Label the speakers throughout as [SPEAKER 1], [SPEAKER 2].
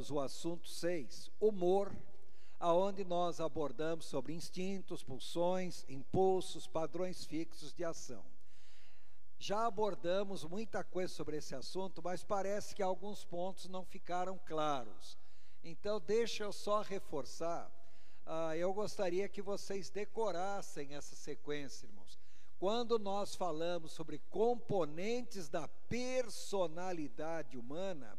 [SPEAKER 1] O assunto 6, humor, aonde nós abordamos sobre instintos, pulsões, impulsos, padrões fixos de ação. Já abordamos muita coisa sobre esse assunto, mas parece que alguns pontos não ficaram claros. Então, deixa eu só reforçar. Eu gostaria que vocês decorassem essa sequência, irmãos. Quando nós falamos sobre componentes da personalidade humana,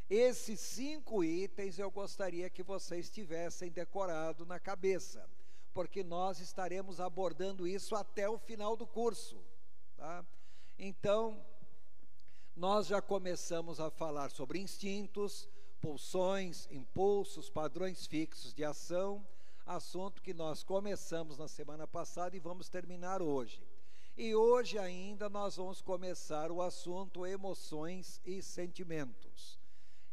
[SPEAKER 1] esses 5 itens eu gostaria que vocês tivessem decorado na cabeça, porque nós estaremos abordando isso até o final do curso, tá? Então, nós já começamos a falar sobre instintos, pulsões, impulsos, padrões fixos de ação, assunto que nós começamos na semana passada e vamos terminar hoje. E hoje ainda nós vamos começar o assunto emoções e sentimentos.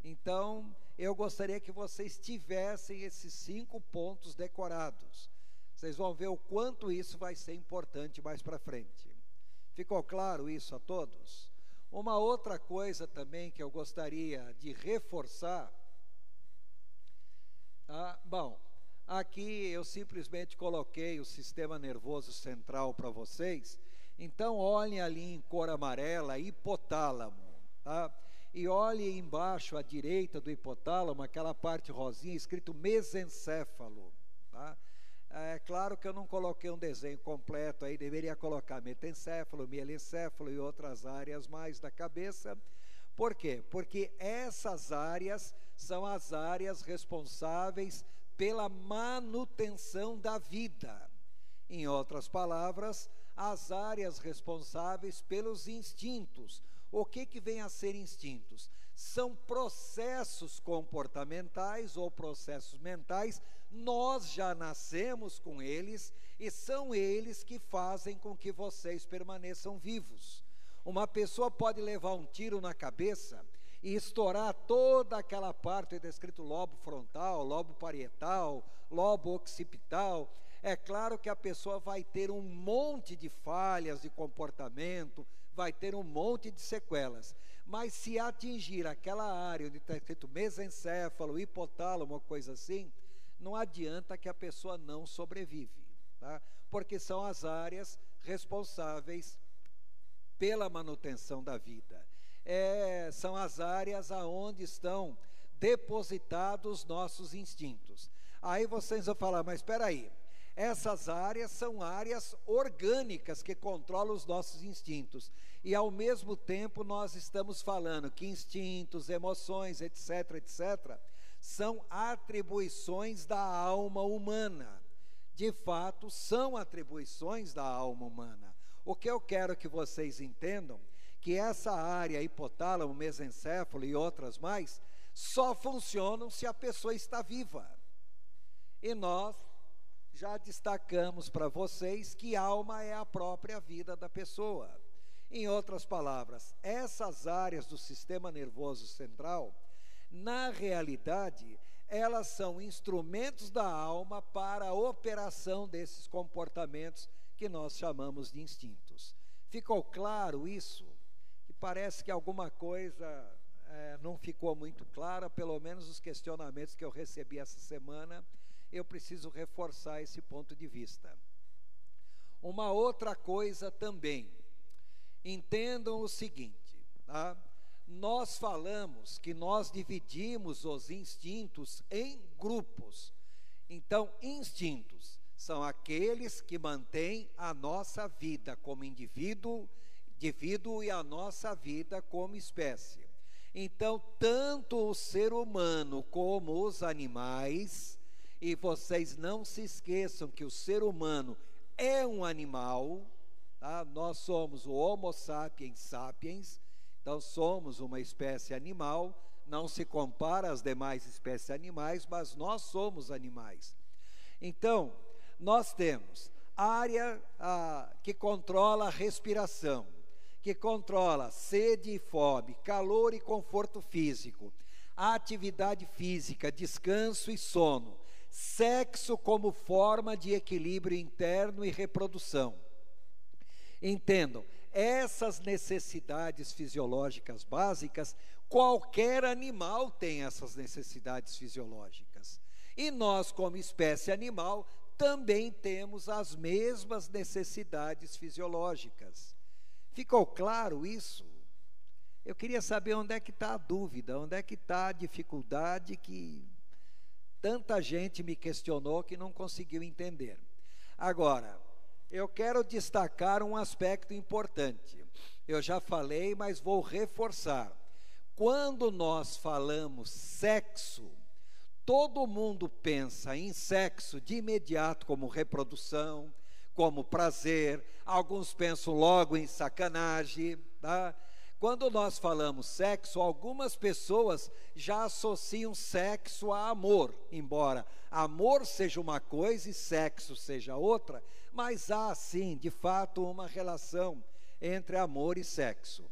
[SPEAKER 1] Então, eu gostaria que vocês tivessem esses 5 pontos decorados. Vocês vão ver o quanto isso vai ser importante mais para frente. Ficou claro isso a todos? Uma outra coisa também que eu gostaria de reforçar. Bom, aqui eu simplesmente coloquei o sistema nervoso central para vocês. Então, olhem ali em cor amarela, hipotálamo, tá? E olhe embaixo à direita do hipotálamo, aquela parte rosinha, escrito mesencéfalo, tá? É claro que eu não coloquei um desenho completo aí, deveria colocar metencéfalo, mielencéfalo e outras áreas mais da cabeça. Por quê? Porque essas áreas são as áreas responsáveis pela manutenção da vida. Em outras palavras, as áreas responsáveis pelos instintos. O que vem a ser instintos? São processos comportamentais ou processos mentais, nós já nascemos com eles e são eles que fazem com que vocês permaneçam vivos. Uma pessoa pode levar um tiro na cabeça e estourar toda aquela parte descrito lobo frontal, lobo parietal, lobo occipital. É claro que a pessoa vai ter um monte de falhas de comportamento, vai ter um monte de sequelas, mas se atingir aquela área onde está escrito mesencéfalo, hipotálamo, uma coisa assim, não adianta que a pessoa não sobrevive, tá? Porque são as áreas responsáveis pela manutenção da vida. São as áreas aonde estão depositados nossos instintos. Aí vocês vão falar, mas espera aí, essas áreas são áreas orgânicas que controlam os nossos instintos. E ao mesmo tempo nós estamos falando que instintos, emoções, etc., etc., são atribuições da alma humana. De fato, são atribuições da alma humana. O que eu quero que vocês entendam, que essa área hipotálamo, mesencéfalo e outras mais, só funcionam se a pessoa está viva. E nós já destacamos para vocês que alma é a própria vida da pessoa. Em outras palavras, essas áreas do sistema nervoso central, na realidade, elas são instrumentos da alma para a operação desses comportamentos que nós chamamos de instintos. Ficou claro isso? E parece que alguma coisa não ficou muito clara, pelo menos os questionamentos que eu recebi essa semana, eu preciso reforçar esse ponto de vista. Uma outra coisa também, entendam o seguinte, tá? Nós falamos que nós dividimos os instintos em grupos. Então, instintos são aqueles que mantêm a nossa vida como indivíduo e a nossa vida como espécie. Então, tanto o ser humano como os animais, e vocês não se esqueçam que o ser humano é um animal, tá? Nós somos o Homo sapiens sapiens, então somos uma espécie animal, não se compara às demais espécies animais, mas nós somos animais. Então, nós temos área que controla a respiração, que controla sede e fome, calor e conforto físico, atividade física, descanso e sono, sexo como forma de equilíbrio interno e reprodução. Entendam, essas necessidades fisiológicas básicas Qualquer animal tem essas necessidades fisiológicas. E nós, como espécie animal, também temos as mesmas necessidades fisiológicas. Ficou claro isso? Eu queria saber onde é que está a dúvida, onde é que está a dificuldade que tanta gente me questionou que não conseguiu entender. Agora, eu quero destacar um aspecto importante. Eu já falei, mas vou reforçar. Quando nós falamos sexo, todo mundo pensa em sexo de imediato como reprodução, como prazer, alguns pensam logo em sacanagem, tá? Quando nós falamos sexo, algumas pessoas já associam sexo a amor, embora amor seja uma coisa e sexo seja outra, mas há sim, de fato, uma relação entre amor e sexo.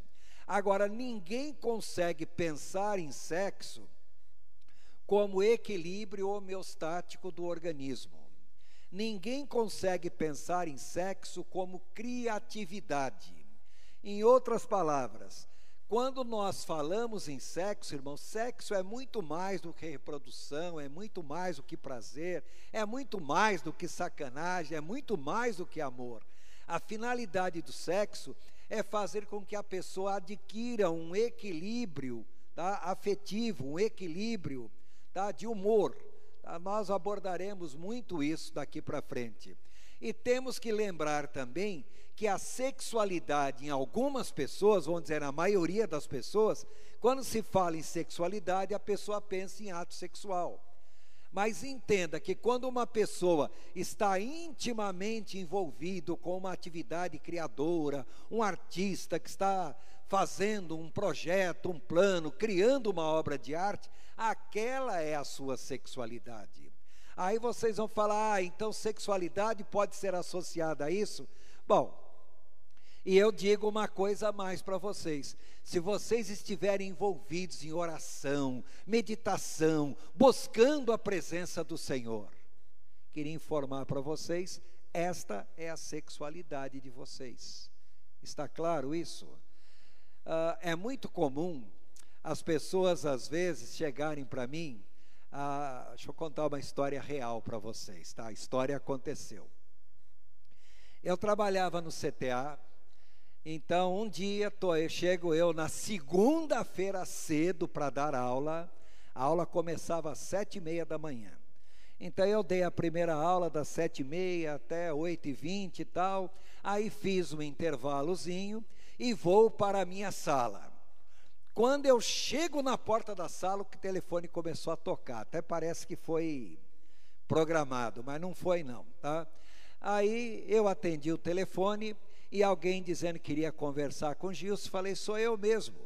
[SPEAKER 1] Agora, ninguém consegue pensar em sexo como equilíbrio homeostático do organismo. Ninguém consegue pensar em sexo como criatividade. Em outras palavras, quando nós falamos em sexo, irmão, sexo é muito mais do que reprodução, é muito mais do que prazer, é muito mais do que sacanagem, é muito mais do que amor. A finalidade do sexo é fazer com que a pessoa adquira um equilíbrio, tá, afetivo, um equilíbrio, tá, de humor. Tá? Nós abordaremos muito isso daqui para frente. E temos que lembrar também que a sexualidade em algumas pessoas, vamos dizer, na maioria das pessoas, quando se fala em sexualidade, a pessoa pensa em ato sexual. Mas entenda que quando uma pessoa está intimamente envolvido com uma atividade criadora, um artista que está fazendo um projeto, um plano, criando uma obra de arte, aquela é a sua sexualidade. Aí vocês vão falar, então sexualidade pode ser associada a isso? Bom, e eu digo uma coisa a mais para vocês: se vocês estiverem envolvidos em oração, meditação, buscando a presença do Senhor, queria informar para vocês, esta é a sexualidade de vocês. Está claro isso? É muito comum as pessoas às vezes chegarem para mim, deixa eu contar uma história real para vocês, tá? A história aconteceu. Eu trabalhava no CTA, então um dia chego eu na segunda-feira cedo para dar aula, a aula começava às 7h30 da manhã. Então eu dei a primeira aula das 7h30 até 8h20 e tal, aí fiz um intervalozinho e vou para a minha sala. Quando eu chego na porta da sala, o telefone começou a tocar, até parece que foi programado, mas não foi não, tá? Aí eu atendi o telefone e alguém dizendo que queria conversar com o Gilson, falei, sou eu mesmo.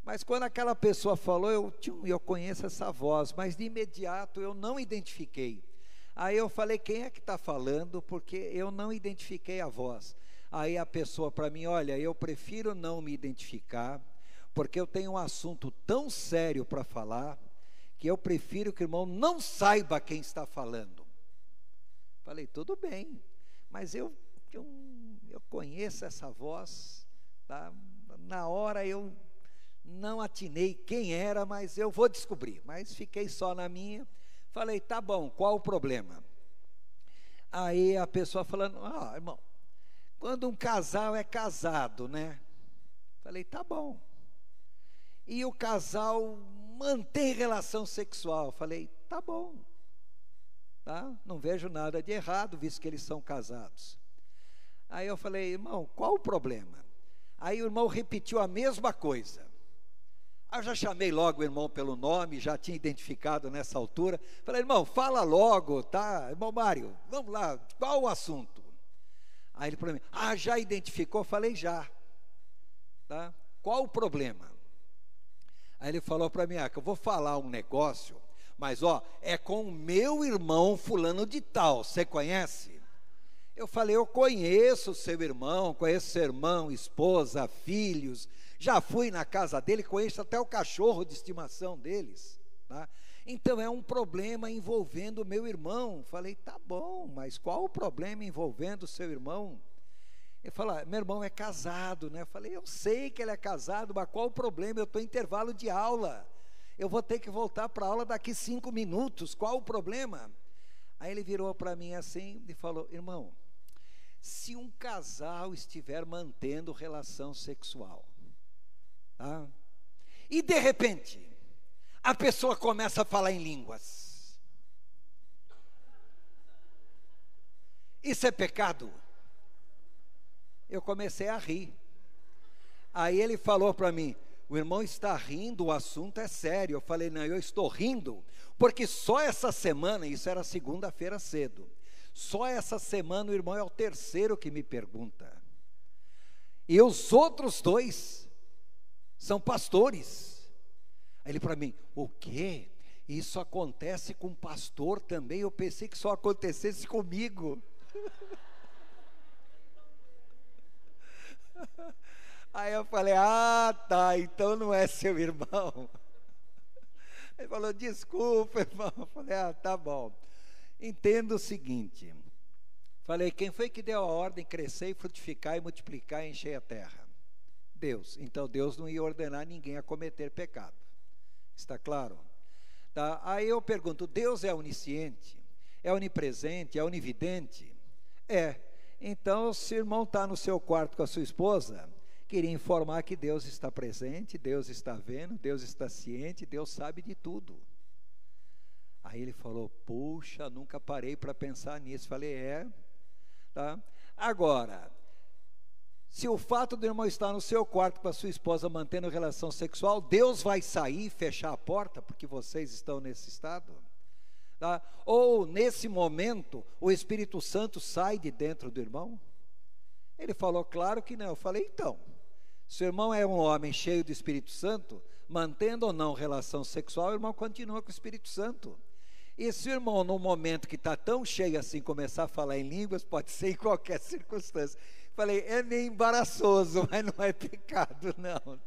[SPEAKER 1] Mas quando aquela pessoa falou, eu conheço essa voz, mas de imediato eu não identifiquei. Aí eu falei, quem é que está falando? Porque eu não identifiquei a voz. Aí a pessoa para mim, olha, eu prefiro não me identificar, porque eu tenho um assunto tão sério para falar, que eu prefiro que o irmão não saiba quem está falando. Falei, tudo bem, mas eu conheço essa voz, tá? Na hora eu não atinei quem era, mas eu vou descobrir. Mas fiquei só na minha, falei, tá bom, qual o problema? Aí a pessoa falando, irmão, quando um casal é casado, né? Falei, tá bom. E o casal mantém relação sexual. Falei, tá bom. Tá? Não vejo nada de errado, visto que eles são casados. Aí eu falei, irmão, qual o problema? Aí o irmão repetiu a mesma coisa. Aí eu já chamei logo o irmão pelo nome, já tinha identificado nessa altura. Falei, irmão, fala logo, tá? Irmão Mário, vamos lá, qual o assunto? Aí ele falou, já identificou? Falei, já. Tá? Qual o problema? Aí ele falou para mim, que eu vou falar um negócio, mas é com o meu irmão fulano de tal, você conhece? Eu falei, eu conheço o seu irmão, conheço seu irmão, esposa, filhos, já fui na casa dele, conheço até o cachorro de estimação deles, tá? Então é um problema envolvendo o meu irmão. Falei, tá bom, mas qual o problema envolvendo o seu irmão? Ele falou, meu irmão é casado, né? Eu falei, eu sei que ele é casado, mas qual o problema? Eu estou em intervalo de aula, eu vou ter que voltar para a aula daqui 5 minutos, qual o problema? Aí ele virou para mim assim e falou, irmão, se um casal estiver mantendo relação sexual, tá? E de repente, a pessoa começa a falar em línguas, isso é pecado? Eu comecei a rir. Aí ele falou para mim, o irmão está rindo, o assunto é sério. Eu falei, não, eu estou rindo, porque só essa semana, isso era segunda-feira cedo, só essa semana o irmão é o terceiro que me pergunta. E os outros 2 são pastores. Aí ele para mim, o quê? Isso acontece com pastor também? Eu pensei que só acontecesse comigo. Aí eu falei, tá, então não é seu irmão. Ele falou, desculpa, irmão. Eu falei, tá bom. Entenda o seguinte, falei, quem foi que deu a ordem crescer e frutificar e multiplicar e encher a terra? Deus. Então Deus não ia ordenar ninguém a cometer pecado, está claro? Tá? Aí eu pergunto, Deus é onisciente, é onipresente, é onividente? Então se o irmão está no seu quarto com a sua esposa, queria informar que Deus está presente, Deus está vendo, Deus está ciente, Deus sabe de tudo. Aí ele falou, puxa, nunca parei para pensar nisso. Falei, tá? Agora, se o fato do irmão estar no seu quarto com a sua esposa mantendo relação sexual, Deus vai sair e fechar a porta porque vocês estão nesse estado? Tá? Ou nesse momento o Espírito Santo sai de dentro do irmão? Ele falou, claro que não. Eu falei, então, se o irmão é um homem cheio do Espírito Santo, mantendo ou não relação sexual, o irmão continua com o Espírito Santo. E se o irmão, no momento que está tão cheio assim, começar a falar em línguas, pode ser em qualquer circunstância. Falei, é meio embaraçoso, mas não é pecado, não.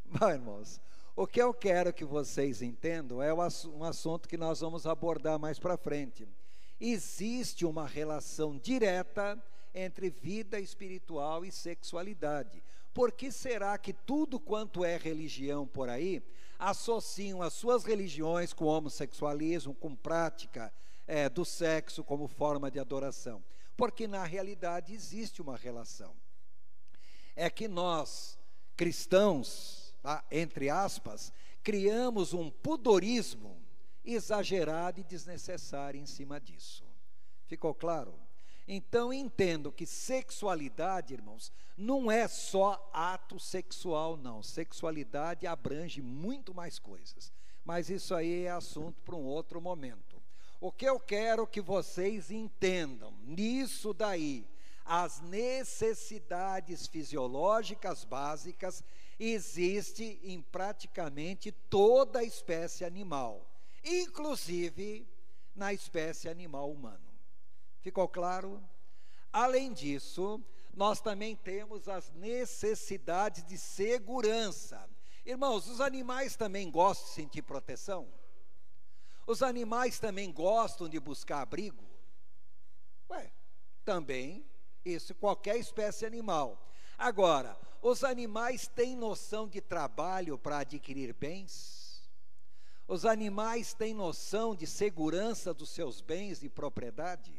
[SPEAKER 1] Bom, irmãos, o que eu quero que vocês entendam é um assunto que nós vamos abordar mais para frente. Existe uma relação direta entre vida espiritual e sexualidade. Por que será que tudo quanto é religião por aí associam as suas religiões com homossexualismo, com prática do sexo como forma de adoração? Porque na realidade existe uma relação. É que nós, cristãos, tá, entre aspas, criamos um pudorismo exagerado e desnecessário em cima disso. Ficou claro? Então entendo que sexualidade, irmãos, não é só ato sexual, não. Sexualidade abrange muito mais coisas. Mas isso aí é assunto para um outro momento. O que eu quero que vocês entendam nisso daí, as necessidades fisiológicas básicas existem em praticamente toda a espécie animal, inclusive na espécie animal humana. Ficou claro? Além disso, nós também temos as necessidades de segurança. Irmãos, os animais também gostam de sentir proteção? Os animais também gostam de buscar abrigo? Também, isso qualquer espécie animal. Agora, os animais têm noção de trabalho para adquirir bens? Os animais têm noção de segurança dos seus bens e propriedade?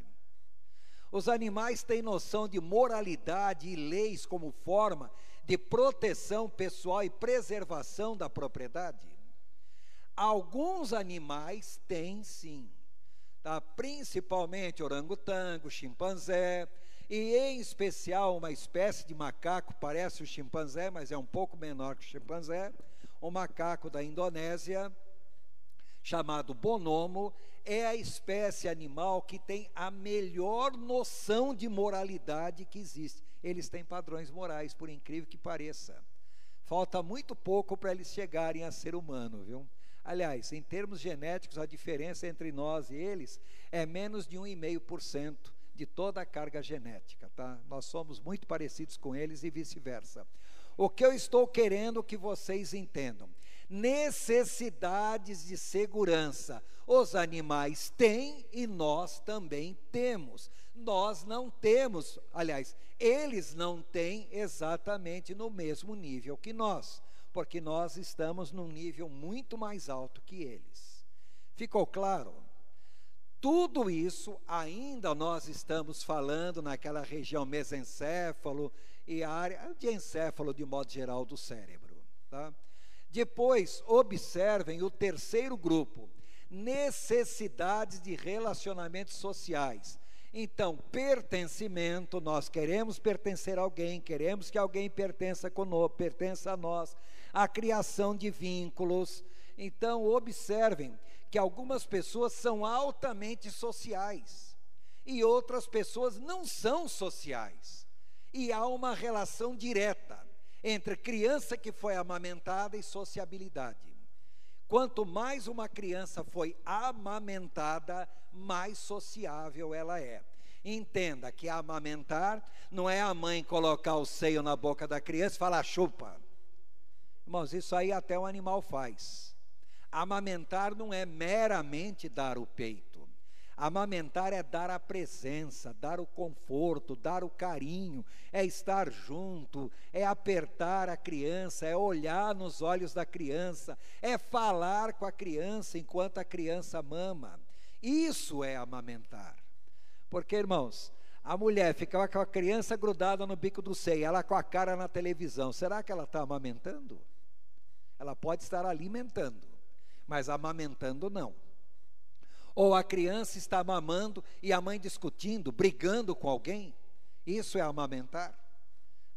[SPEAKER 1] Os animais têm noção de moralidade e leis como forma de proteção pessoal e preservação da propriedade? Alguns animais têm sim, tá? Principalmente orangotango, chimpanzé, e em especial uma espécie de macaco, parece o chimpanzé, mas é um pouco menor que o chimpanzé, um macaco da Indonésia, chamado bonomo, é a espécie animal que tem a melhor noção de moralidade que existe. Eles têm padrões morais, por incrível que pareça. Falta muito pouco para eles chegarem a ser humano, viu? Aliás, em termos genéticos, a diferença entre nós e eles é menos de 1,5% de toda a carga genética, tá? Nós somos muito parecidos com eles e vice-versa. O que eu estou querendo que vocês entendam: necessidades de segurança os animais têm e nós também temos. Nós não temos, aliás, eles não têm exatamente no mesmo nível que nós, porque nós estamos num nível muito mais alto que eles. Ficou claro? Tudo isso ainda nós estamos falando naquela região mesencéfalo e a área de encéfalo de modo geral do cérebro, tá? Depois, observem o terceiro grupo, necessidades de relacionamentos sociais. Então, pertencimento, nós queremos pertencer a alguém, queremos que alguém pertença conosco, pertença a nós, a criação de vínculos. Então, observem que algumas pessoas são altamente sociais e outras pessoas não são sociais. E há uma relação direta entre criança que foi amamentada e sociabilidade. Quanto mais uma criança foi amamentada, mais sociável ela é. Entenda que amamentar não é a mãe colocar o seio na boca da criança e falar chupa. Irmãos, isso aí até o animal faz. Amamentar não é meramente dar o peito. Amamentar é dar a presença, dar o conforto, dar o carinho, é estar junto, é apertar a criança, é olhar nos olhos da criança, é falar com a criança enquanto a criança mama. Isso é amamentar. Porque, irmãos, a mulher ficava com a criança grudada no bico do seio, ela com a cara na televisão, será que ela está amamentando? Ela pode estar alimentando, mas amamentando não. Ou a criança está mamando e a mãe discutindo, brigando com alguém, isso é amamentar?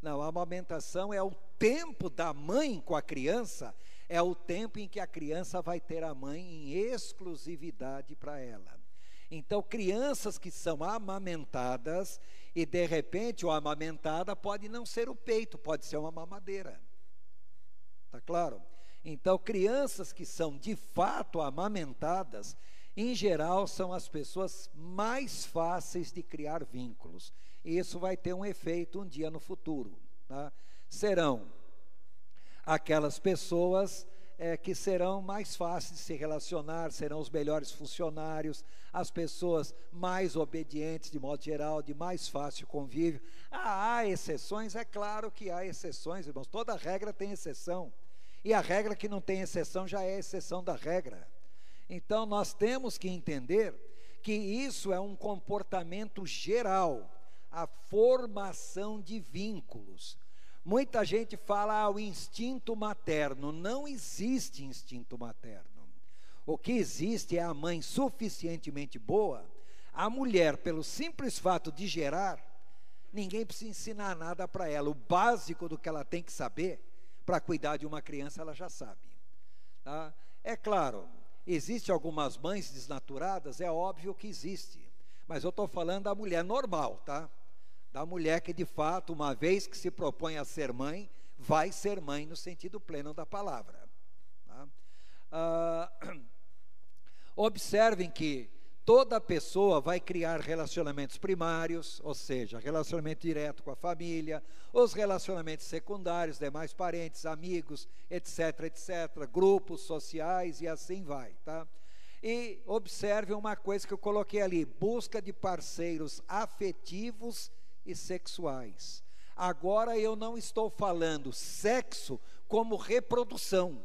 [SPEAKER 1] Não, a amamentação é o tempo da mãe com a criança, é o tempo em que a criança vai ter a mãe em exclusividade para ela. Então, crianças que são amamentadas, e de repente, o amamentada pode não ser o peito, pode ser uma mamadeira. Está claro? Então, crianças que são de fato amamentadas, em geral, são as pessoas mais fáceis de criar vínculos. E isso vai ter um efeito um dia no futuro, tá? Serão aquelas pessoas que serão mais fáceis de se relacionar, serão os melhores funcionários, as pessoas mais obedientes de modo geral, de mais fácil convívio. Há exceções? É claro que há exceções, irmãos. Toda regra tem exceção. E a regra que não tem exceção já é exceção da regra. Então, nós temos que entender que isso é um comportamento geral, a formação de vínculos. Muita gente fala o instinto materno. Não existe instinto materno. O que existe é a mãe suficientemente boa. A mulher, pelo simples fato de gerar, ninguém precisa ensinar nada para ela. O básico do que ela tem que saber para cuidar de uma criança, ela já sabe, tá? É claro, existem algumas mães desnaturadas, é óbvio que existe, mas eu estou falando da mulher normal, tá? Da mulher que de fato, uma vez que se propõe a ser mãe, vai ser mãe no sentido pleno da palavra, tá? Observem que toda pessoa vai criar relacionamentos primários, ou seja, relacionamento direto com a família, os relacionamentos secundários, demais parentes, amigos, etc, etc, grupos sociais e assim vai, tá? E observe uma coisa que eu coloquei ali, busca de parceiros afetivos e sexuais. Agora eu não estou falando sexo como reprodução.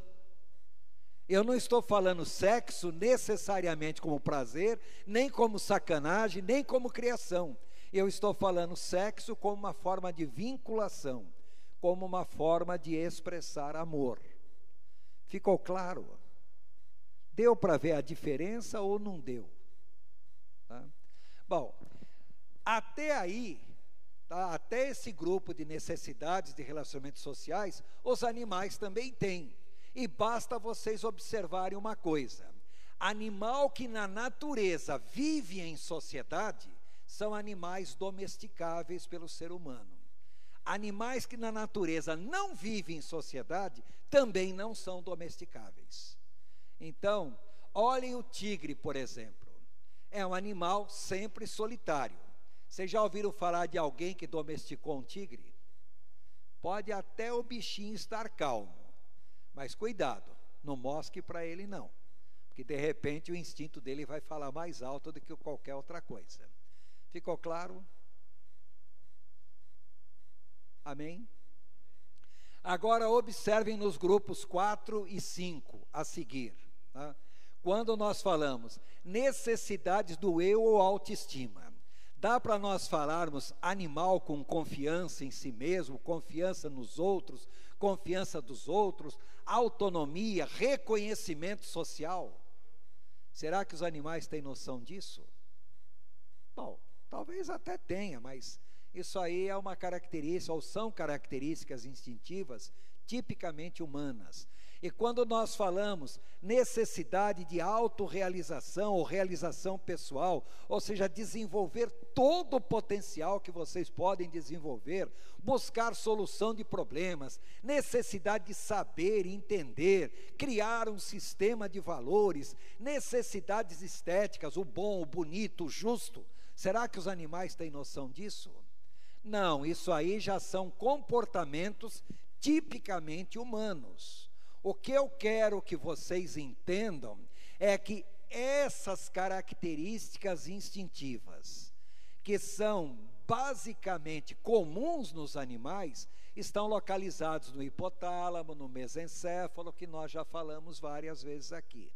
[SPEAKER 1] Eu não estou falando sexo necessariamente como prazer, nem como sacanagem, nem como criação. Eu estou falando sexo como uma forma de vinculação, como uma forma de expressar amor. Ficou claro? Deu para ver a diferença ou não deu? Tá? Bom, até aí, tá? Até esse grupo de necessidades de relacionamentos sociais, os animais também têm. E basta vocês observarem uma coisa: animal que na natureza vive em sociedade são animais domesticáveis pelo ser humano. Animais que na natureza não vivem em sociedade também não são domesticáveis. Então, olhem o tigre, por exemplo. É um animal sempre solitário. Vocês já ouviram falar de alguém que domesticou um tigre? Pode até o bichinho estar calmo, mas cuidado, não mosque para ele não, porque de repente o instinto dele vai falar mais alto do que qualquer outra coisa. Ficou claro? Amém? Agora observem nos grupos 4 e 5 a seguir, tá? Quando nós falamos necessidades do eu ou autoestima, dá para nós falarmos animal com confiança em si mesmo, confiança nos outros, confiança dos outros, autonomia, reconhecimento social? Será que os animais têm noção disso? Bom, talvez até tenha, mas isso aí é uma característica, ou são características instintivas tipicamente humanas. E quando nós falamos necessidade de autorrealização ou realização pessoal, ou seja, desenvolver todo o potencial que vocês podem desenvolver, buscar solução de problemas, necessidade de saber, entender, criar um sistema de valores, necessidades estéticas, o bom, o bonito, o justo. Será que os animais têm noção disso? Não, isso aí já são comportamentos tipicamente humanos. O que eu quero que vocês entendam é que essas características instintivas, que são basicamente comuns nos animais, estão localizados no hipotálamo, no mesencéfalo, que nós já falamos várias vezes aqui.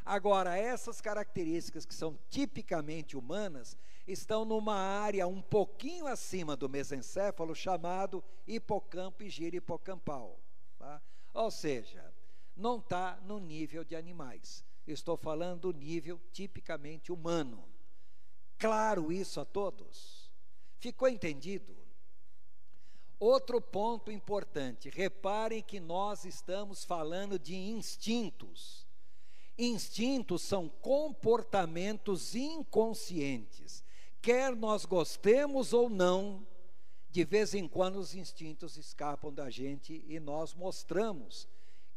[SPEAKER 1] Agora, essas características que são tipicamente humanas, estão numa área um pouquinho acima do mesencéfalo, chamado hipocampo e giro hipocampal, tá? Ou seja, não está no nível de animais. Estou falando do nível tipicamente humano. Claro isso a todos? Ficou entendido? Outro ponto importante, reparem que nós estamos falando de instintos. Instintos são comportamentos inconscientes. Quer nós gostemos ou não, de vez em quando os instintos escapam da gente e nós mostramos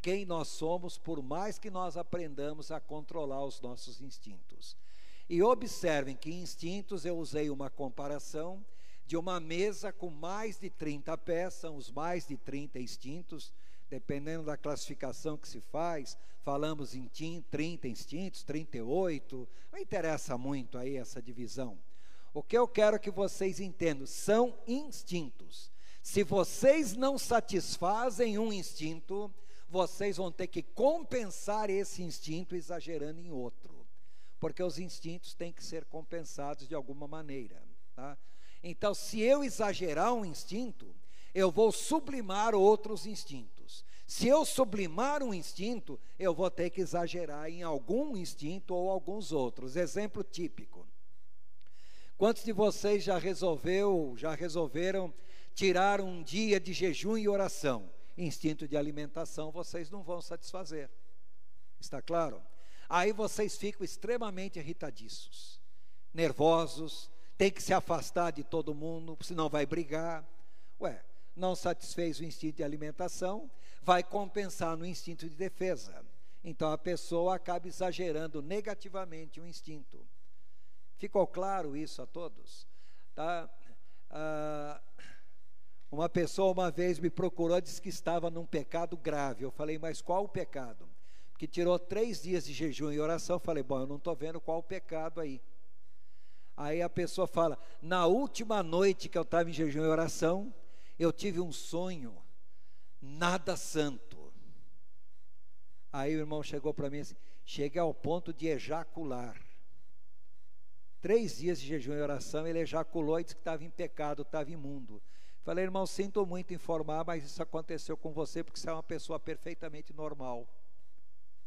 [SPEAKER 1] quem nós somos, por mais que nós aprendamos a controlar os nossos instintos. E observem que instintos, eu usei uma comparação de uma mesa com mais de 30 pés, são os mais de 30 instintos, dependendo da classificação que se faz, falamos em 30 instintos, 38, não interessa muito aí essa divisão. O que eu quero que vocês entendam, são instintos. Se vocês não satisfazem um instinto, vocês vão ter que compensar esse instinto exagerando em outro, porque os instintos têm que ser compensados de alguma maneira, tá? Então, se eu exagerar um instinto, eu vou sublimar outros instintos. Se eu sublimar um instinto, eu vou ter que exagerar em algum instinto ou alguns outros. Exemplo típico. Quantos de vocês já resolveram tirar um dia de jejum e oração? Instinto de alimentação vocês não vão satisfazer. Está claro? Aí vocês ficam extremamente irritadiços, nervosos, tem que se afastar de todo mundo, senão vai brigar. Não satisfez o instinto de alimentação, vai compensar no instinto de defesa. Então a pessoa acaba exagerando negativamente o instinto. Ficou claro isso a todos? Tá? Uma pessoa uma vez me procurou e disse que estava num pecado grave. Eu falei, mas qual o pecado? Porque tirou 3 dias de jejum e oração. Eu falei, bom, eu não estou vendo qual o pecado aí. Aí a pessoa fala, na última noite que eu estava em jejum e oração, eu tive um sonho, nada santo. Aí o irmão chegou para mim assim, cheguei ao ponto de ejacular. 3 dias de jejum e oração, ele ejaculou e disse que estava em pecado, estava imundo. Falei, irmão, sinto muito informar, mas isso aconteceu com você porque você é uma pessoa perfeitamente normal.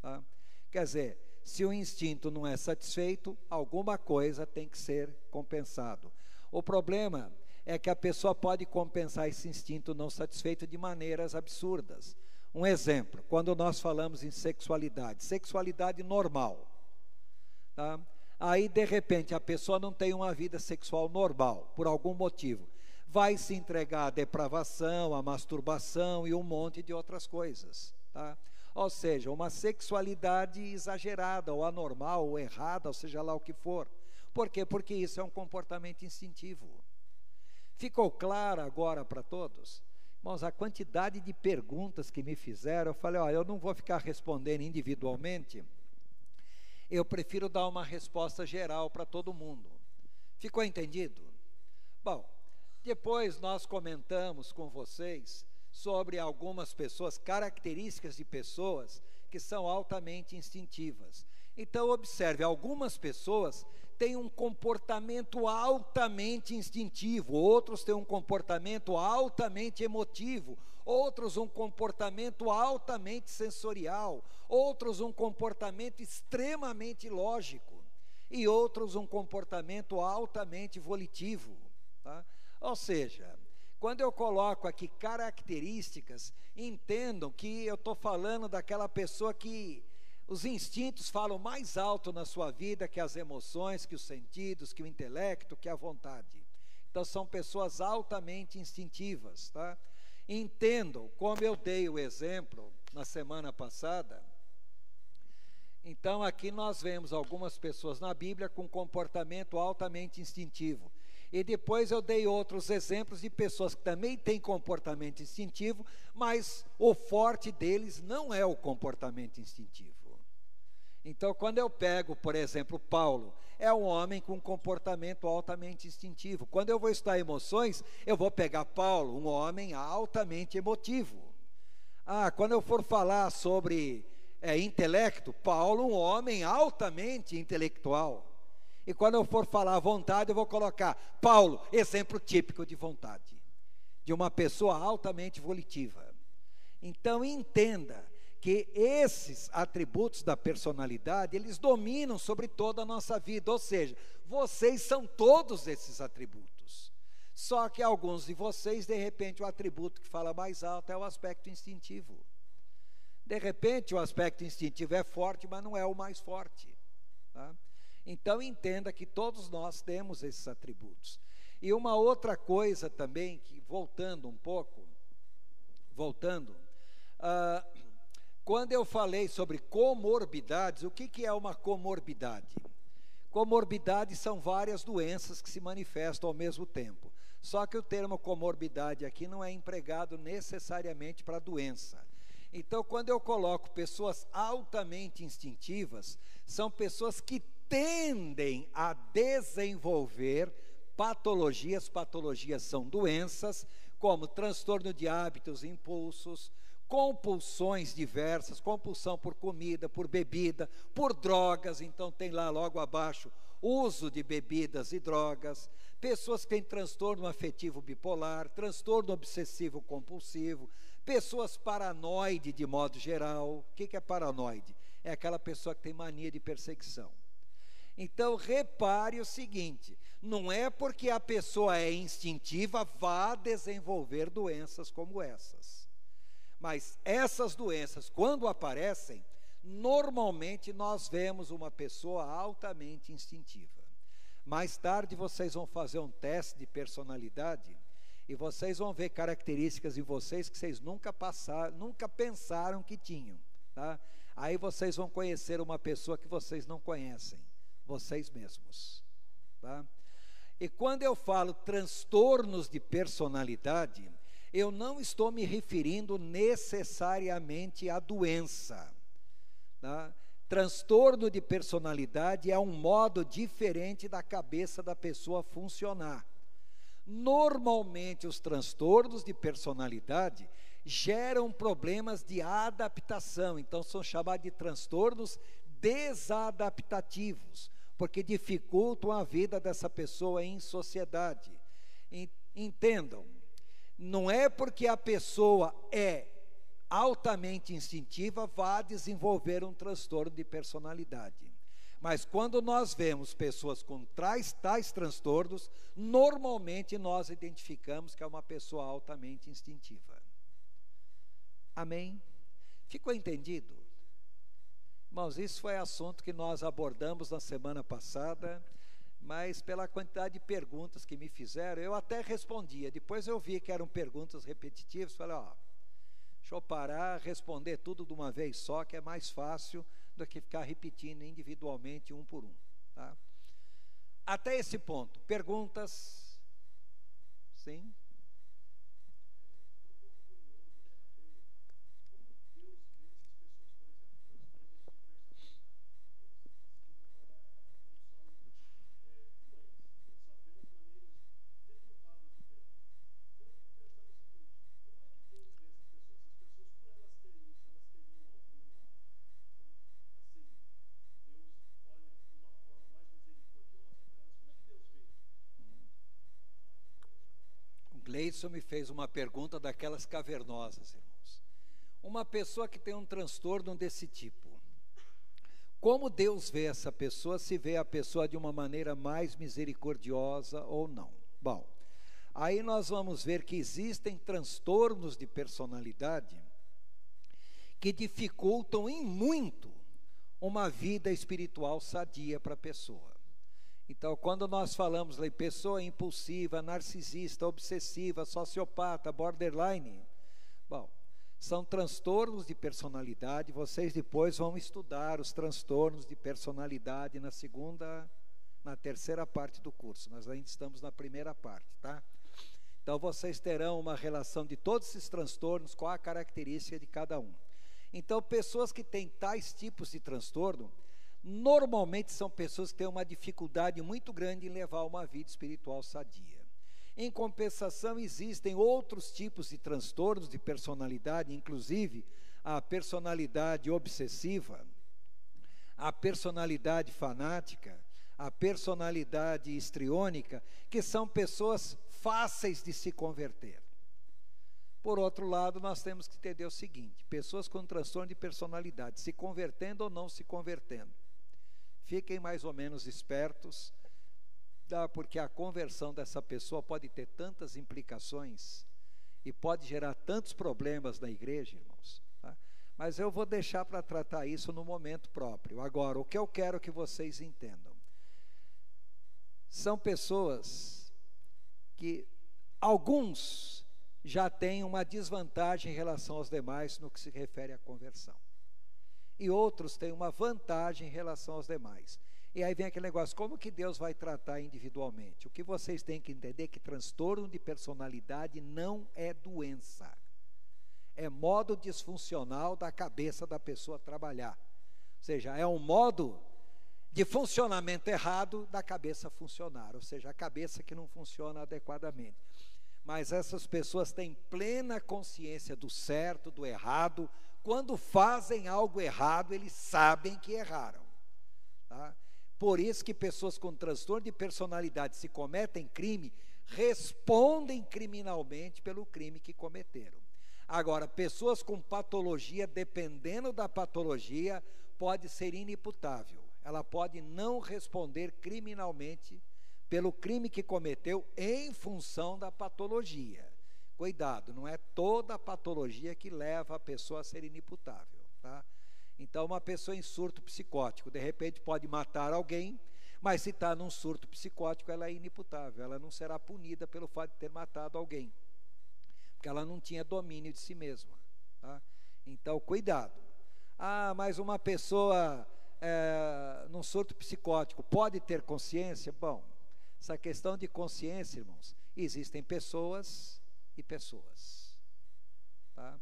[SPEAKER 1] Tá? Quer dizer, se o instinto não é satisfeito, alguma coisa tem que ser compensado. O problema é que a pessoa pode compensar esse instinto não satisfeito de maneiras absurdas. Um exemplo, quando nós falamos em sexualidade normal, tá? Aí de repente a pessoa não tem uma vida sexual normal, por algum motivo, vai se entregar à depravação, à masturbação e um monte de outras coisas, tá? Ou seja, uma sexualidade exagerada, ou anormal, ou errada, ou seja lá o que for. Por quê? Porque isso é um comportamento instintivo. Ficou claro agora para todos? Irmãos, a quantidade de perguntas que me fizeram, eu falei, olha, eu não vou ficar respondendo individualmente, eu prefiro dar uma resposta geral para todo mundo. Ficou entendido? Bom, depois nós comentamos com vocês sobre algumas pessoas, características de pessoas que são altamente instintivas. Então, observe, algumas pessoas têm um comportamento altamente instintivo, outros têm um comportamento altamente emotivo, outros um comportamento altamente sensorial, outros um comportamento extremamente lógico, e outros um comportamento altamente volitivo, tá? Ou seja, quando eu coloco aqui características, entendam que eu estou falando daquela pessoa que os instintos falam mais alto na sua vida que as emoções, que os sentidos, que o intelecto, que a vontade. Então são pessoas altamente instintivas, tá? Entendam, como eu dei o exemplo na semana passada. Então aqui nós vemos algumas pessoas na Bíblia com comportamento altamente instintivo. E depois eu dei outros exemplos de pessoas que também têm comportamento instintivo, mas o forte deles não é o comportamento instintivo. Então, quando eu pego, por exemplo, Paulo, é um homem com comportamento altamente instintivo. Quando eu vou estudar emoções, eu vou pegar Paulo, um homem altamente emotivo. Quando eu for falar sobre intelecto, Paulo, um homem altamente intelectual. E quando eu for falar vontade, eu vou colocar Paulo, exemplo típico de vontade, de uma pessoa altamente volitiva. Então, entenda que esses atributos da personalidade, eles dominam sobre toda a nossa vida, ou seja, vocês são todos esses atributos. Só que alguns de vocês, de repente, o atributo que fala mais alto é o aspecto instintivo. De repente, o aspecto instintivo é forte, mas não é o mais forte, tá? Então, entenda que todos nós temos esses atributos. E uma outra coisa também, que voltando um pouco, quando eu falei sobre comorbidades, o que é uma comorbidade? Comorbidades são várias doenças que se manifestam ao mesmo tempo. Só que o termo comorbidade aqui não é empregado necessariamente para doença. Então, quando eu coloco pessoas altamente instintivas, são pessoas que tendem a desenvolver patologias são doenças, como transtorno de hábitos e impulsos, compulsões diversas, compulsão por comida, por bebida, por drogas, então tem lá logo abaixo, uso de bebidas e drogas, pessoas que têm transtorno afetivo bipolar, transtorno obsessivo compulsivo, pessoas paranoide de modo geral. O que é paranoide? É aquela pessoa que tem mania de perseguição. Então, repare o seguinte, não é porque a pessoa é instintiva, vá desenvolver doenças como essas. Mas essas doenças, quando aparecem, normalmente nós vemos uma pessoa altamente instintiva. Mais tarde vocês vão fazer um teste de personalidade e vocês vão ver características de vocês que vocês nunca pensaram que tinham, tá? Aí vocês vão conhecer uma pessoa que vocês não conhecem, vocês mesmos, tá? E quando eu falo transtornos de personalidade, eu não estou me referindo necessariamente à doença, tá? Transtorno de personalidade é um modo diferente da cabeça da pessoa funcionar. Normalmente, os transtornos de personalidade geram problemas de adaptação, então são chamados de transtornos desadaptativos, porque dificultam a vida dessa pessoa em sociedade. Entendam, não é porque a pessoa é altamente instintiva, vá desenvolver um transtorno de personalidade. Mas quando nós vemos pessoas com tais transtornos, normalmente nós identificamos que é uma pessoa altamente instintiva. Amém? Ficou entendido? Irmãos, isso foi assunto que nós abordamos na semana passada, mas pela quantidade de perguntas que me fizeram, eu até respondia. Depois eu vi que eram perguntas repetitivas, falei, deixa eu parar, responder tudo de uma vez só, que é mais fácil do que ficar repetindo individualmente, um por um, tá? Até esse ponto, perguntas? Sim? Cleidson me fez uma pergunta daquelas cavernosas, irmãos. Uma pessoa que tem um transtorno desse tipo, como Deus vê essa pessoa, se vê a pessoa de uma maneira mais misericordiosa ou não? Bom, aí nós vamos ver que existem transtornos de personalidade que dificultam em muito uma vida espiritual sadia para a pessoa. Então, quando nós falamos em pessoa impulsiva, narcisista, obsessiva, sociopata, borderline, bom, são transtornos de personalidade. Vocês depois vão estudar os transtornos de personalidade na terceira parte do curso. Nós ainda estamos na primeira parte, tá? Então, vocês terão uma relação de todos esses transtornos, qual a característica de cada um. Então, pessoas que têm tais tipos de transtorno, normalmente são pessoas que têm uma dificuldade muito grande em levar uma vida espiritual sadia. Em compensação, existem outros tipos de transtornos de personalidade, inclusive a personalidade obsessiva, a personalidade fanática, a personalidade histriônica, que são pessoas fáceis de se converter. Por outro lado, nós temos que entender o seguinte: pessoas com transtorno de personalidade, se convertendo ou não se convertendo, fiquem mais ou menos espertos, porque a conversão dessa pessoa pode ter tantas implicações e pode gerar tantos problemas na igreja, irmãos, tá? Mas eu vou deixar para tratar isso no momento próprio. Agora, o que eu quero que vocês entendam, são pessoas que alguns já têm uma desvantagem em relação aos demais no que se refere à conversão, e outros têm uma vantagem em relação aos demais. E aí vem aquele negócio: como que Deus vai tratar individualmente? O que vocês têm que entender é que transtorno de personalidade não é doença, é modo disfuncional da cabeça da pessoa trabalhar, ou seja, é um modo de funcionamento errado da cabeça funcionar, ou seja, a cabeça que não funciona adequadamente. Mas essas pessoas têm plena consciência do certo, do errado. Quando fazem algo errado, eles sabem que erraram, tá? Por isso que pessoas com transtorno de personalidade, se cometem crime, respondem criminalmente pelo crime que cometeram. Agora, pessoas com patologia, dependendo da patologia, pode ser inimputável. Ela pode não responder criminalmente pelo crime que cometeu em função da patologia. Cuidado, não é toda a patologia que leva a pessoa a ser inimputável, tá? Então, uma pessoa em surto psicótico, de repente pode matar alguém, mas se está num surto psicótico, ela é inimputável, ela não será punida pelo fato de ter matado alguém, porque ela não tinha domínio de si mesma, tá? Então, cuidado. Ah, mas uma pessoa num surto psicótico pode ter consciência? Bom, essa questão de consciência, irmãos, existem pessoas e pessoas, tá?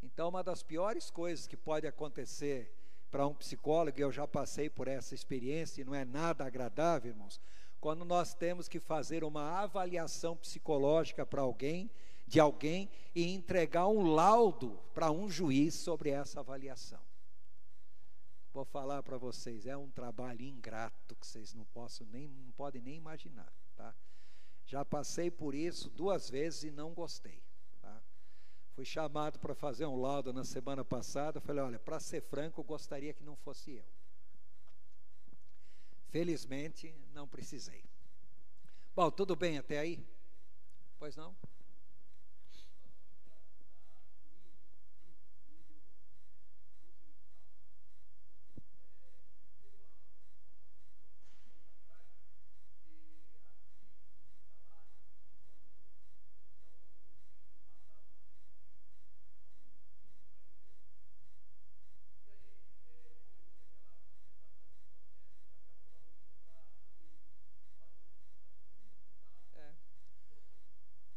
[SPEAKER 1] Então, uma das piores coisas que pode acontecer para um psicólogo, e eu já passei por essa experiência, e não é nada agradável, irmãos, quando nós temos que fazer uma avaliação psicológica para alguém, de alguém, e entregar um laudo para um juiz sobre essa avaliação. Vou falar para vocês, é um trabalho ingrato que vocês não podem nem imaginar, tá? Já passei por isso 2 vezes e não gostei, tá? Fui chamado para fazer um laudo na semana passada. Falei: olha, para ser franco, eu gostaria que não fosse eu. Felizmente, não precisei. Bom, tudo bem até aí? Pois não?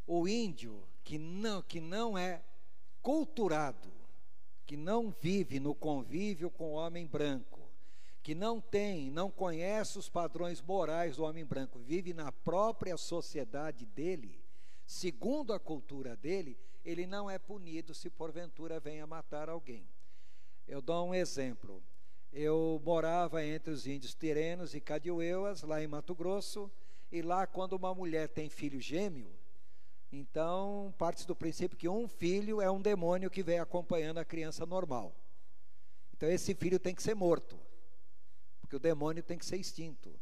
[SPEAKER 1] O índio que não é culturado, que não vive no convívio com o homem branco, que não conhece os padrões morais do homem branco, vive na própria sociedade dele, segundo a cultura dele, ele não é punido se porventura venha matar alguém. Eu dou um exemplo. Eu morava entre os índios Terenos e Cadiueuas, lá em Mato Grosso, e lá, quando uma mulher tem filho gêmeo, Então, parte do princípio que um filho é um demônio que vem acompanhando a criança normal. Então, esse filho tem que ser morto, porque o demônio tem que ser extinto.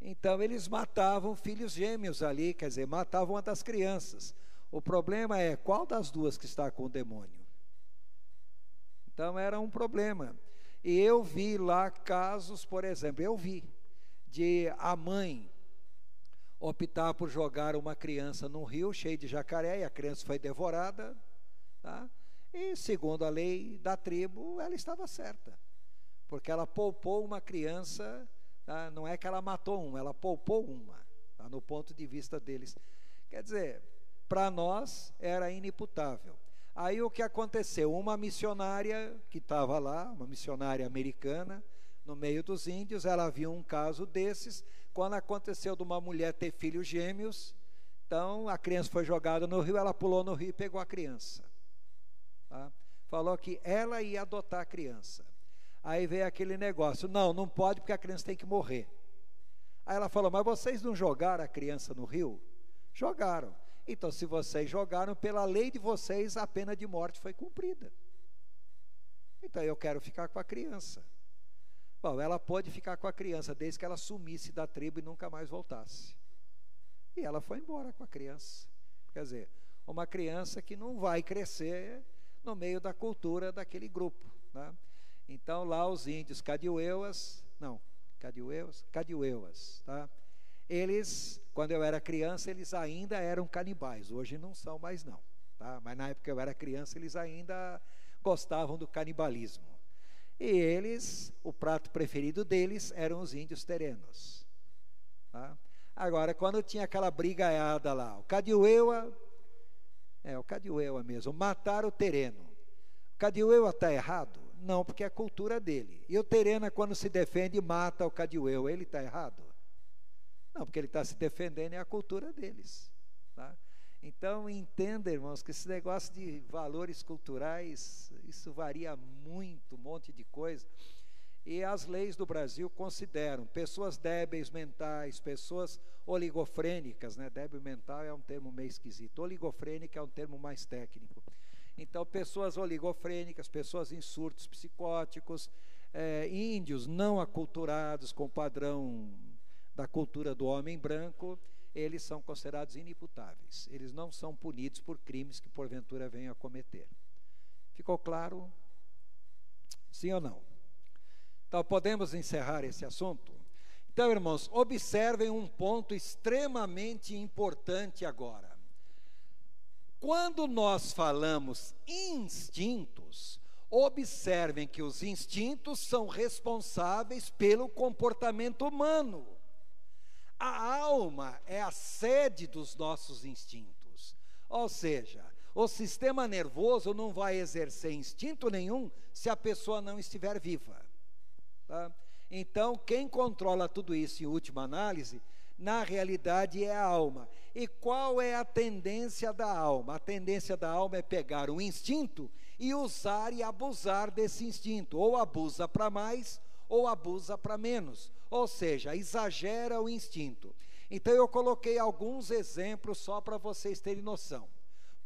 [SPEAKER 1] Então, eles matavam filhos gêmeos ali, quer dizer, matavam uma das crianças. O problema é, qual das duas que está com o demônio? Então, era um problema. E eu vi lá casos, por exemplo, de a mãe optar por jogar uma criança num rio cheio de jacaré, e a criança foi devorada, tá? E segundo a lei da tribo, ela estava certa, porque ela poupou uma criança, tá? Não é que ela matou ela poupou uma, tá? No ponto de vista deles. Quer dizer, para nós era inimputável. Aí o que aconteceu? Uma missionária que estava lá, uma missionária americana, no meio dos índios, ela viu um caso desses. Quando aconteceu de uma mulher ter filhos gêmeos, então a criança foi jogada no rio, ela pulou no rio e pegou a criança, tá? Falou que ela ia adotar a criança. Aí veio aquele negócio, não pode porque a criança tem que morrer. Aí ela falou, mas vocês não jogaram a criança no rio? Jogaram. Então, se vocês jogaram, pela lei de vocês, a pena de morte foi cumprida. Então, eu quero ficar com a criança. Bom, ela pode ficar com a criança, desde que ela sumisse da tribo e nunca mais voltasse. E ela foi embora com a criança. Quer dizer, uma criança que não vai crescer no meio da cultura daquele grupo, né? Então, lá os índios Cadiueuas, tá? Eles, quando eu era criança, eles ainda eram canibais. Hoje não são mais não, tá? Mas na época que eu era criança, eles ainda gostavam do canibalismo. E eles, o prato preferido deles eram os índios terenos, tá? Agora, quando tinha aquela brigaiada lá, o Cadiueua mesmo, mataram o tereno. O Cadiueua está errado? Não, porque é a cultura dele. E o tereno, quando se defende, mata o Cadiueua, ele está errado? Não, porque ele está se defendendo, é a cultura deles, tá? Então, entenda, irmãos, que esse negócio de valores culturais, isso varia muito, um monte de coisa. E as leis do Brasil consideram pessoas débeis mentais, pessoas oligofrênicas, né? Débil mental é um termo meio esquisito, oligofrênica é um termo mais técnico. Então, pessoas oligofrênicas, pessoas em surtos psicóticos, índios não aculturados com o padrão da cultura do homem branco, eles são considerados inimputáveis. Eles não são punidos por crimes que porventura venham a cometer. Ficou claro? Sim ou não? Então, podemos encerrar esse assunto? Então, irmãos, observem um ponto extremamente importante agora. Quando nós falamos instintos, observem que os instintos são responsáveis pelo comportamento humano. A alma é a sede dos nossos instintos. Ou seja, o sistema nervoso não vai exercer instinto nenhum se a pessoa não estiver viva, tá? Então, quem controla tudo isso em última análise, na realidade é a alma. E qual é a tendência da alma? A tendência da alma é pegar um instinto e usar e abusar desse instinto. Ou abusa para mais, ou abusa para menos. Ou seja, exagera o instinto. Então, eu coloquei alguns exemplos só para vocês terem noção.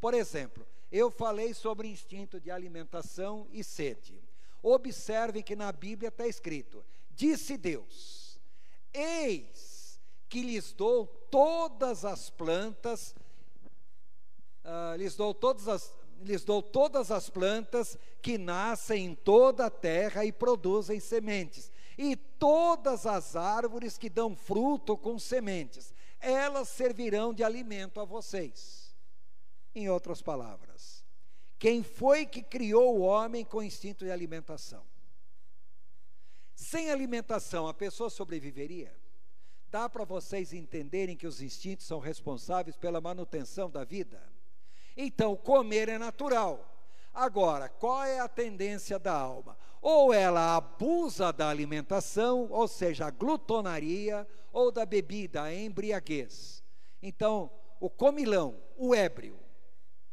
[SPEAKER 1] Por exemplo, eu falei sobre instinto de alimentação e sede. Observem que na Bíblia está escrito, disse Deus, eis que lhes dou todas as plantas, lhes dou todas as plantas que nascem em toda a terra e produzem sementes, e todas as árvores que dão fruto com sementes, elas servirão de alimento a vocês. Em outras palavras, quem foi que criou o homem com instinto de alimentação? Sem alimentação, a pessoa sobreviveria? Dá para vocês entenderem que os instintos são responsáveis pela manutenção da vida? Então, comer é natural. Agora, qual é a tendência da alma? Ou ela abusa da alimentação, ou seja, a glutonaria, ou da bebida, a embriaguez. Então, o comilão, o ébrio,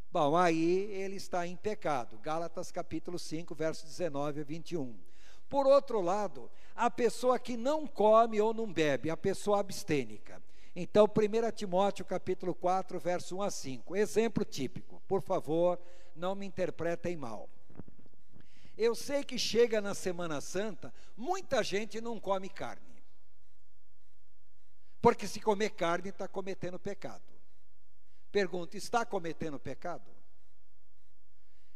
[SPEAKER 1] bom, aí ele está em pecado. Gálatas capítulo 5, versos 19 a 21. Por outro lado, a pessoa que não come ou não bebe, a pessoa abstênica. Então, 1 Timóteo capítulo 4, verso 1 a 5, exemplo típico, por favor, não me interpretem mal. Eu sei que chega na Semana Santa, muita gente não come carne, porque se comer carne está cometendo pecado. Pergunta, está cometendo pecado?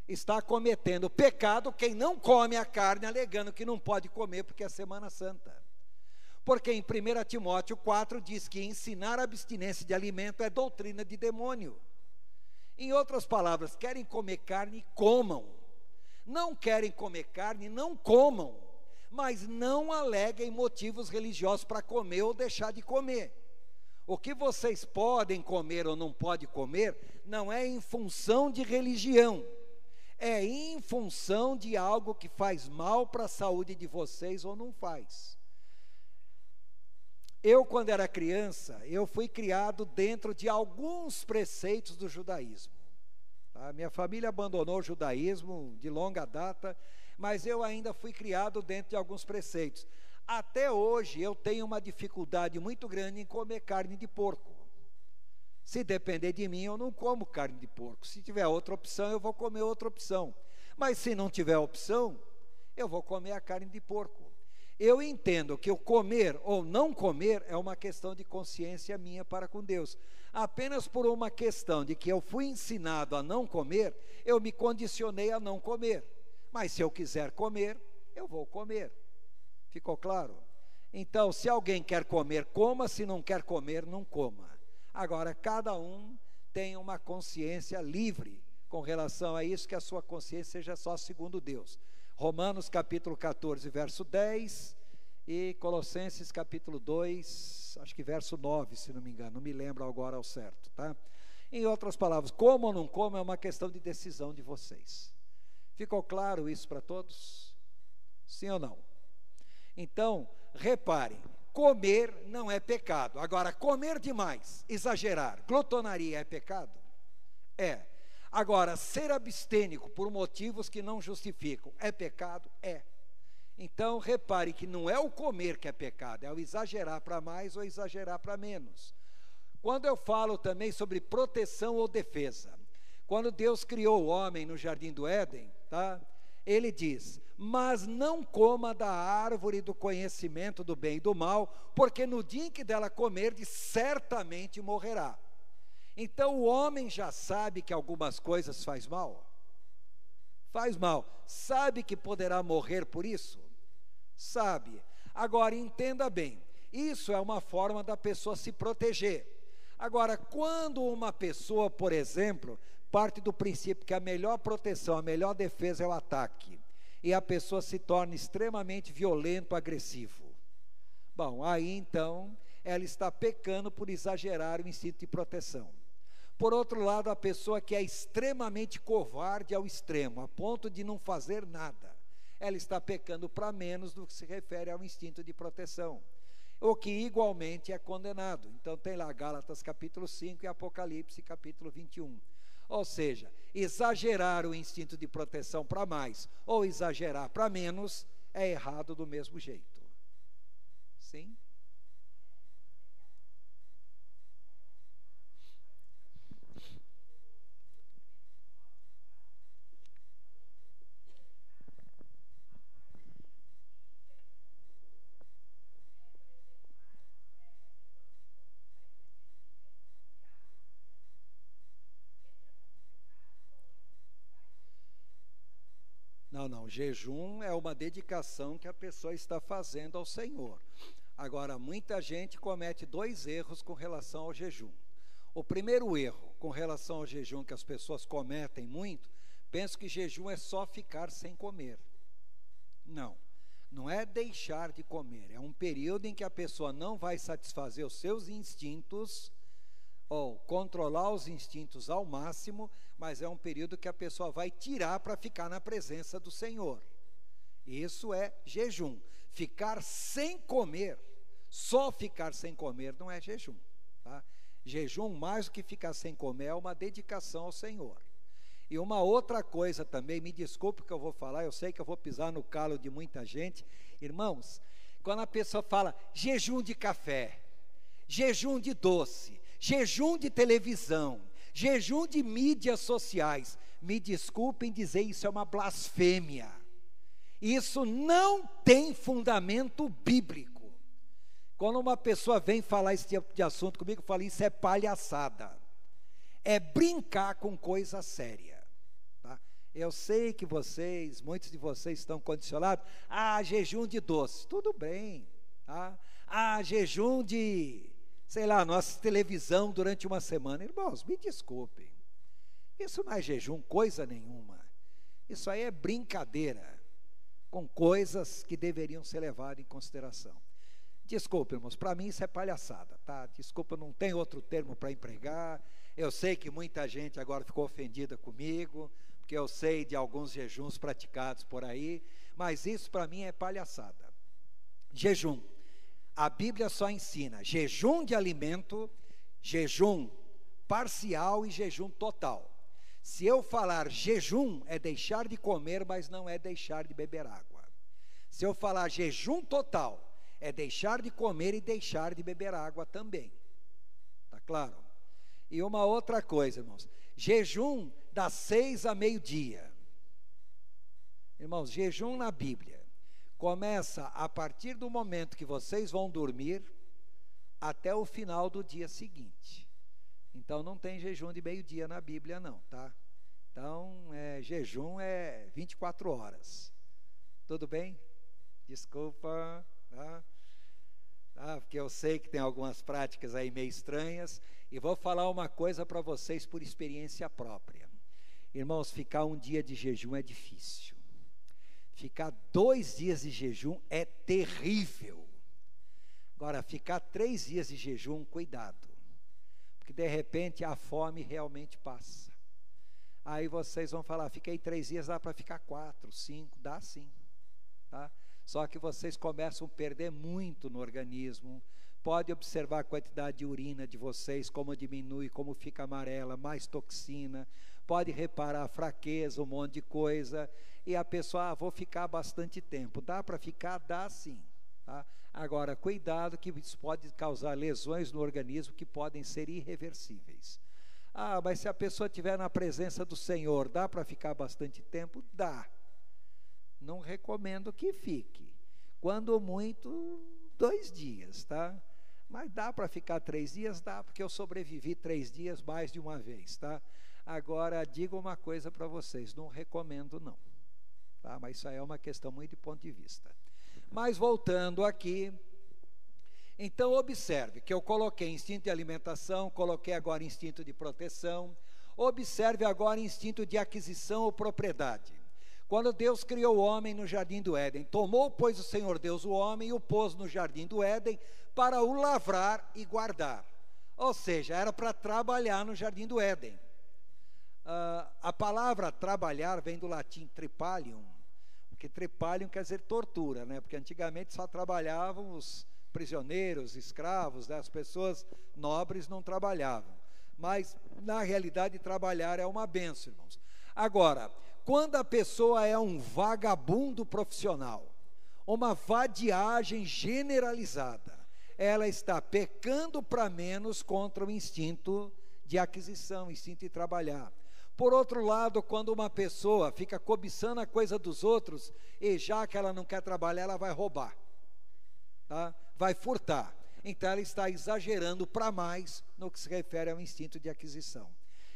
[SPEAKER 1] Está cometendo pecado quem não come a carne, alegando que não pode comer porque é Semana Santa. Porque em 1 Timóteo 4 diz que ensinar a abstinência de alimento é doutrina de demônio. Em outras palavras, querem comer carne, comam. Não querem comer carne, não comam. Mas não aleguem motivos religiosos para comer ou deixar de comer. O que vocês podem comer ou não podem comer, não é em função de religião. É em função de algo que faz mal para a saúde de vocês ou não faz. Eu, quando era criança, eu fui criado dentro de alguns preceitos do judaísmo. Tá? Minha família abandonou o judaísmo de longa data, mas eu ainda fui criado dentro de alguns preceitos. Até hoje eu tenho uma dificuldade muito grande em comer carne de porco. Se depender de mim, eu não como carne de porco. Se tiver outra opção, eu vou comer outra opção. Mas se não tiver opção, eu vou comer a carne de porco. Eu entendo que o comer ou não comer é uma questão de consciência minha para com Deus. Apenas por uma questão de que eu fui ensinado a não comer, eu me condicionei a não comer. Mas se eu quiser comer, eu vou comer. Ficou claro? Então, se alguém quer comer, coma. Se não quer comer, não coma. Agora, cada um tem uma consciência livre com relação a isso, que a sua consciência seja só segundo Deus. Romanos capítulo 14, verso 10 e Colossenses capítulo 2, acho que verso 9, se não me engano, não me lembro agora ao certo, tá? Em outras palavras, como ou não como é uma questão de decisão de vocês. Ficou claro isso para todos? Sim ou não? Então, reparem, comer não é pecado. Agora, comer demais, exagerar, glutonaria é pecado? É. Agora, ser abstênico por motivos que não justificam, é pecado? É. Então, repare que não é o comer que é pecado, é o exagerar para mais ou exagerar para menos. Quando eu falo também sobre proteção ou defesa, quando Deus criou o homem no jardim do Éden, tá? Ele diz, mas não coma da árvore do conhecimento do bem e do mal, porque no dia em que dela comerdes, certamente morrerá. Então o homem já sabe que algumas coisas faz mal? Faz mal. Sabe que poderá morrer por isso? Sabe. Agora entenda bem, isso é uma forma da pessoa se proteger. Agora, quando uma pessoa, por exemplo, parte do princípio que a melhor proteção, a melhor defesa é o ataque, e a pessoa se torna extremamente violento, agressivo. Bom, aí então, ela está pecando por exagerar o instinto de proteção. Por outro lado, a pessoa que é extremamente covarde ao extremo, a ponto de não fazer nada, ela está pecando para menos do que se refere ao instinto de proteção, o que igualmente é condenado. Então tem lá Gálatas capítulo 5 e Apocalipse capítulo 21. Ou seja, exagerar o instinto de proteção para mais ou exagerar para menos é errado do mesmo jeito. Sim? Não, jejum é uma dedicação que a pessoa está fazendo ao Senhor. Agora, muita gente comete dois erros com relação ao jejum. O primeiro erro com relação ao jejum que as pessoas cometem muito, penso que jejum é só ficar sem comer. Não, não é deixar de comer, é um período em que a pessoa não vai satisfazer os seus instintos, ou controlar os instintos ao máximo, mas é um período que a pessoa vai tirar para ficar na presença do Senhor. Isso é jejum. Ficar sem comer, só ficar sem comer não é jejum, tá? Jejum, mais do que ficar sem comer, é uma dedicação ao Senhor. E uma outra coisa também, me desculpe que eu vou falar, eu sei que eu vou pisar no calo de muita gente. Irmãos, quando a pessoa fala jejum de café, jejum de doce, jejum de televisão, jejum de mídias sociais. Me desculpem dizer, isso é uma blasfêmia. Isso não tem fundamento bíblico. Quando uma pessoa vem falar esse tipo de assunto comigo, eu falo, isso é palhaçada. É brincar com coisa séria. Tá? Eu sei que muitos de vocês estão condicionados. Jejum de doce, tudo bem. Tá? Jejum de, sei lá, nossa televisão durante uma semana. Irmãos, me desculpem. Isso não é jejum, coisa nenhuma. Isso aí é brincadeira com coisas que deveriam ser levadas em consideração. Desculpa, irmãos, para mim isso é palhaçada, tá? Desculpa, não tem outro termo para empregar. Eu sei que muita gente agora ficou ofendida comigo, porque eu sei de alguns jejuns praticados por aí, mas isso para mim é palhaçada. Jejum. A Bíblia só ensina jejum de alimento, jejum parcial e jejum total. Se eu falar jejum, é deixar de comer, mas não é deixar de beber água. Se eu falar jejum total, é deixar de comer e deixar de beber água também. Está claro? E uma outra coisa, irmãos, jejum das 6 a meio-dia. Irmãos, jejum na Bíblia começa a partir do momento que vocês vão dormir até o final do dia seguinte. Então não tem jejum de meio-dia na Bíblia não, tá? Então jejum é 24 horas. Tudo bem? Desculpa, tá? Porque eu sei que tem algumas práticas aí meio estranhas, e vou falar uma coisa para vocês por experiência própria. Irmãos, ficar um dia de jejum é difícil. Ficar 2 dias de jejum é terrível. Agora, ficar 3 dias de jejum, cuidado, porque de repente a fome realmente passa. Aí vocês vão falar, fiquei 3 dias, dá para ficar 4, 5, dá sim, tá? Só que vocês começam a perder muito no organismo. Pode observar a quantidade de urina de vocês, como diminui, como fica amarela, mais toxina. Pode reparar a fraqueza, um monte de coisa. E a pessoa, vou ficar bastante tempo. Dá para ficar? Dá sim. Tá? Agora, cuidado que isso pode causar lesões no organismo que podem ser irreversíveis. Mas se a pessoa estiver na presença do Senhor, dá para ficar bastante tempo? Dá. Não recomendo que fique. Quando muito, 2 dias, tá? Mas dá para ficar 3 dias? Dá, porque eu sobrevivi 3 dias mais de uma vez, tá? Agora, digo uma coisa para vocês, não recomendo não, tá? Mas isso aí é uma questão muito de ponto de vista. Mas voltando aqui, então observe que eu coloquei instinto de alimentação, coloquei agora instinto de proteção, observe agora instinto de aquisição ou propriedade. Quando Deus criou o homem no jardim do Éden, tomou, pois, o Senhor Deus o homem e o pôs no jardim do Éden para o lavrar e guardar. Ou seja, era para trabalhar no jardim do Éden. A palavra trabalhar vem do latim tripalium, porque tripalium quer dizer tortura, né? Porque antigamente só trabalhavam os prisioneiros, escravos, né? As pessoas nobres não trabalhavam. Mas, na realidade, trabalhar é uma bênção, irmãos. Agora, quando a pessoa é um vagabundo profissional, uma vadiagem generalizada, ela está pecando para menos contra o instinto de aquisição, o instinto de trabalhar. Por outro lado, quando uma pessoa fica cobiçando a coisa dos outros, e já que ela não quer trabalhar, ela vai roubar, tá? Vai furtar. Então ela está exagerando para mais no que se refere ao instinto de aquisição.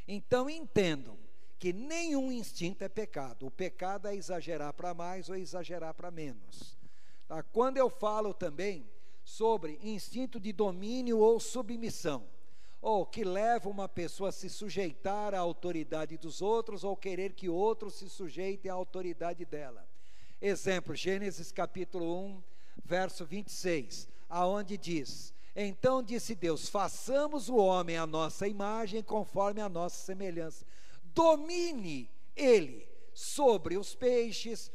[SPEAKER 1] Então entendam que nenhum instinto é pecado. O pecado é exagerar para mais ou exagerar para menos. Tá? Quando eu falo também sobre instinto de domínio ou submissão, ou que leva uma pessoa a se sujeitar à autoridade dos outros, ou querer que outros se sujeitem à autoridade dela. Exemplo, Gênesis capítulo 1, verso 26, aonde diz: então disse Deus, façamos o homem à nossa imagem, conforme a nossa semelhança. Domine ele sobre os peixes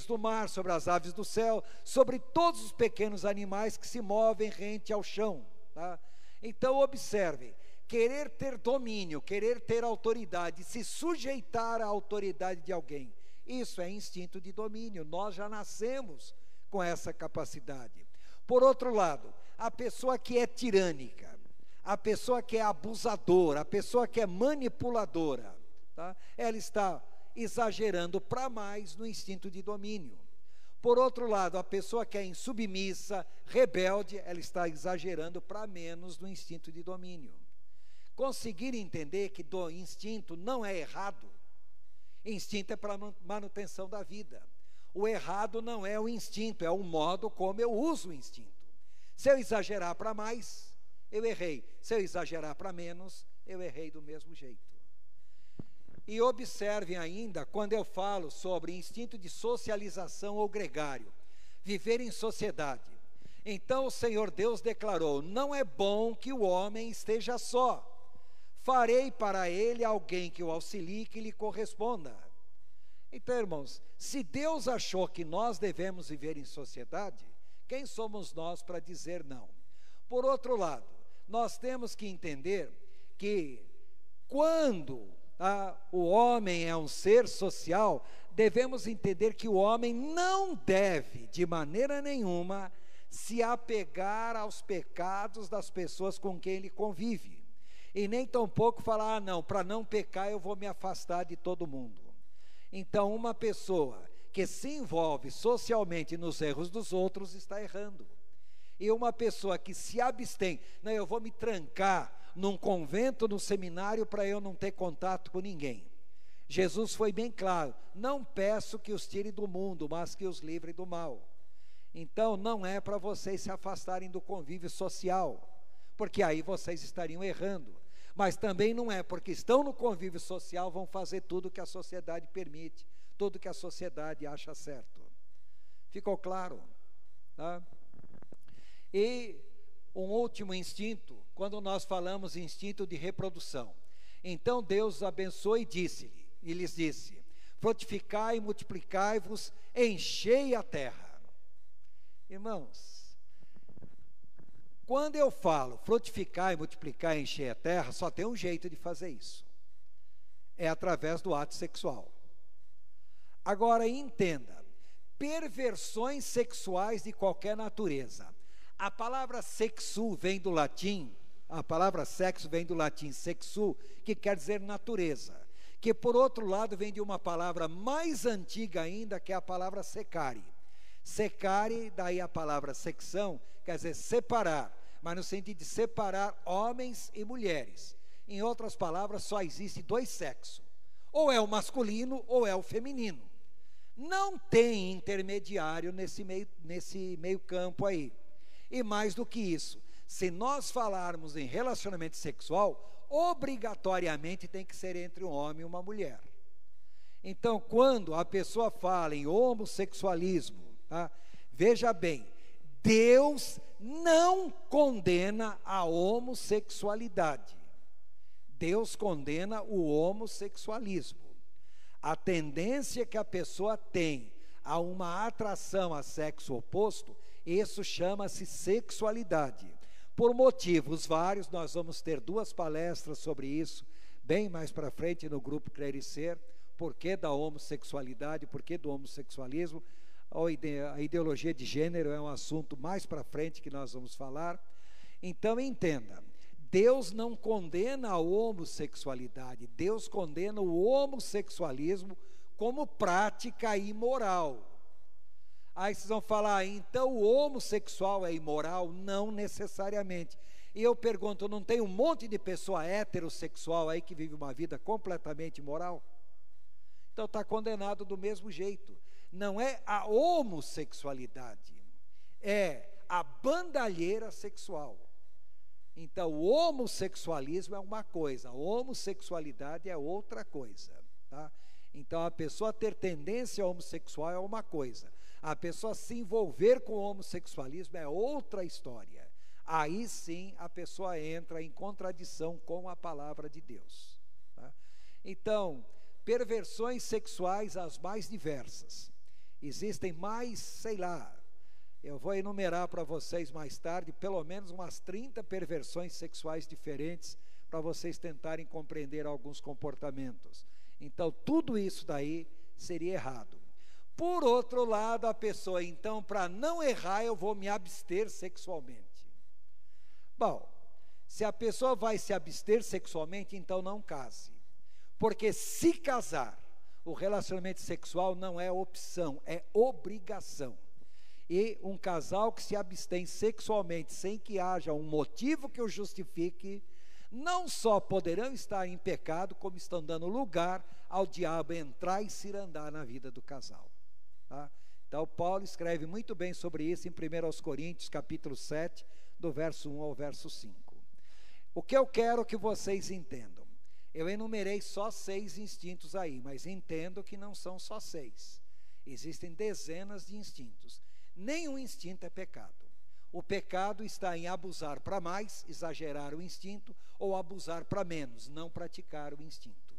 [SPEAKER 1] do mar, sobre as aves do céu, sobre todos os pequenos animais que se movem rente ao chão. Tá? Então observe, querer ter domínio, querer ter autoridade, se sujeitar à autoridade de alguém, isso é instinto de domínio, nós já nascemos com essa capacidade. Por outro lado, a pessoa que é tirânica, a pessoa que é abusadora, a pessoa que é manipuladora, tá? Ela está exagerando para mais no instinto de domínio. Por outro lado, a pessoa que é insubmissa, rebelde, ela está exagerando para menos no instinto de domínio. Conseguir entender que do instinto não é errado. Instinto é para manutenção da vida. O errado não é o instinto, é o modo como eu uso o instinto. Se eu exagerar para mais, eu errei. Se eu exagerar para menos, eu errei do mesmo jeito. E observem ainda, quando eu falo sobre instinto de socialização ou gregário, viver em sociedade. Então o Senhor Deus declarou: não é bom que o homem esteja só. Farei para ele alguém que o auxilie, que lhe corresponda. Então, irmãos, se Deus achou que nós devemos viver em sociedade, quem somos nós para dizer não? Por outro lado, nós temos que entender que quando o homem é um ser social, devemos entender que o homem não deve, de maneira nenhuma, se apegar aos pecados das pessoas com quem ele convive. E nem tampouco falar, não, para não pecar eu vou me afastar de todo mundo. Então, uma pessoa que se envolve socialmente nos erros dos outros está errando. E uma pessoa que se abstém, não, eu vou me trancar num convento, num seminário, para eu não ter contato com ninguém. Jesus foi bem claro: não peço que os tire do mundo, mas que os livre do mal. Então, não é para vocês se afastarem do convívio social, porque aí vocês estariam errando. Mas também não é porque estão no convívio social, vão fazer tudo que a sociedade permite, tudo que a sociedade acha certo. Ficou claro? Tá? E um último instinto, quando nós falamos em instinto de reprodução. Então Deus abençoou e lhes disse: frutificai e multiplicai-vos, enchei a terra. Irmãos, quando eu falo frutificar e multiplicar e encher a terra, só tem um jeito de fazer isso: é através do ato sexual. Agora entenda, perversões sexuais de qualquer natureza. A palavra sexu vem do latim, a palavra sexo vem do latim sexu, que quer dizer natureza, que por outro lado vem de uma palavra mais antiga ainda, que é a palavra secare. Secare, daí a palavra secção, quer dizer separar, mas no sentido de separar homens e mulheres. Em outras palavras, só existe dois sexos: ou é o masculino ou é o feminino. Não tem intermediário nesse meio campo aí. E mais do que isso, se nós falarmos em relacionamento sexual, obrigatoriamente tem que ser entre um homem e uma mulher. Então, quando a pessoa fala em homossexualismo, tá? Veja bem, Deus não condena a homossexualidade. Deus condena o homossexualismo. A tendência que a pessoa tem a uma atração a sexo oposto, isso chama-se sexualidade. Por motivos vários, nós vamos ter 2 palestras sobre isso, bem mais para frente no grupo Crer e Ser, porquê da homossexualidade, porquê do homossexualismo. A ideologia de gênero é um assunto mais para frente que nós vamos falar. Então entenda, Deus não condena a homossexualidade, Deus condena o homossexualismo como prática imoral. Aí vocês vão falar, então o homossexual é imoral? Não necessariamente. E eu pergunto, não tem um monte de pessoa heterossexual aí que vive uma vida completamente imoral? Então está condenado do mesmo jeito. Não é a homossexualidade, é a bandalheira sexual. Então o homossexualismo é uma coisa, a homossexualidade é outra coisa, tá? Então a pessoa ter tendência homossexual é uma coisa, a pessoa se envolver com o homossexualismo é outra história. Aí sim a pessoa entra em contradição com a palavra de Deus, tá? Então, perversões sexuais as mais diversas. Existem mais, sei lá, eu vou enumerar para vocês mais tarde, pelo menos umas 30 perversões sexuais diferentes, para vocês tentarem compreender alguns comportamentos. Então, tudo isso daí seria errado. Por outro lado, a pessoa, então, para não errar, eu vou me abster sexualmente. Bom, se a pessoa vai se abster sexualmente, então não case. Porque se casar, o relacionamento sexual não é opção, é obrigação. E um casal que se abstém sexualmente sem que haja um motivo que o justifique, não só poderão estar em pecado, como estão dando lugar ao diabo entrar e cirandar na vida do casal. Tá? Então Paulo escreve muito bem sobre isso em 1 Coríntios capítulo 7, do verso 1 ao verso 5. O que eu quero que vocês entendam, eu enumerei só 6 instintos aí, mas entendo que não são só 6. Existem dezenas de instintos. Nenhum instinto é pecado. O pecado está em abusar para mais, exagerar o instinto, ou abusar para menos, não praticar o instinto.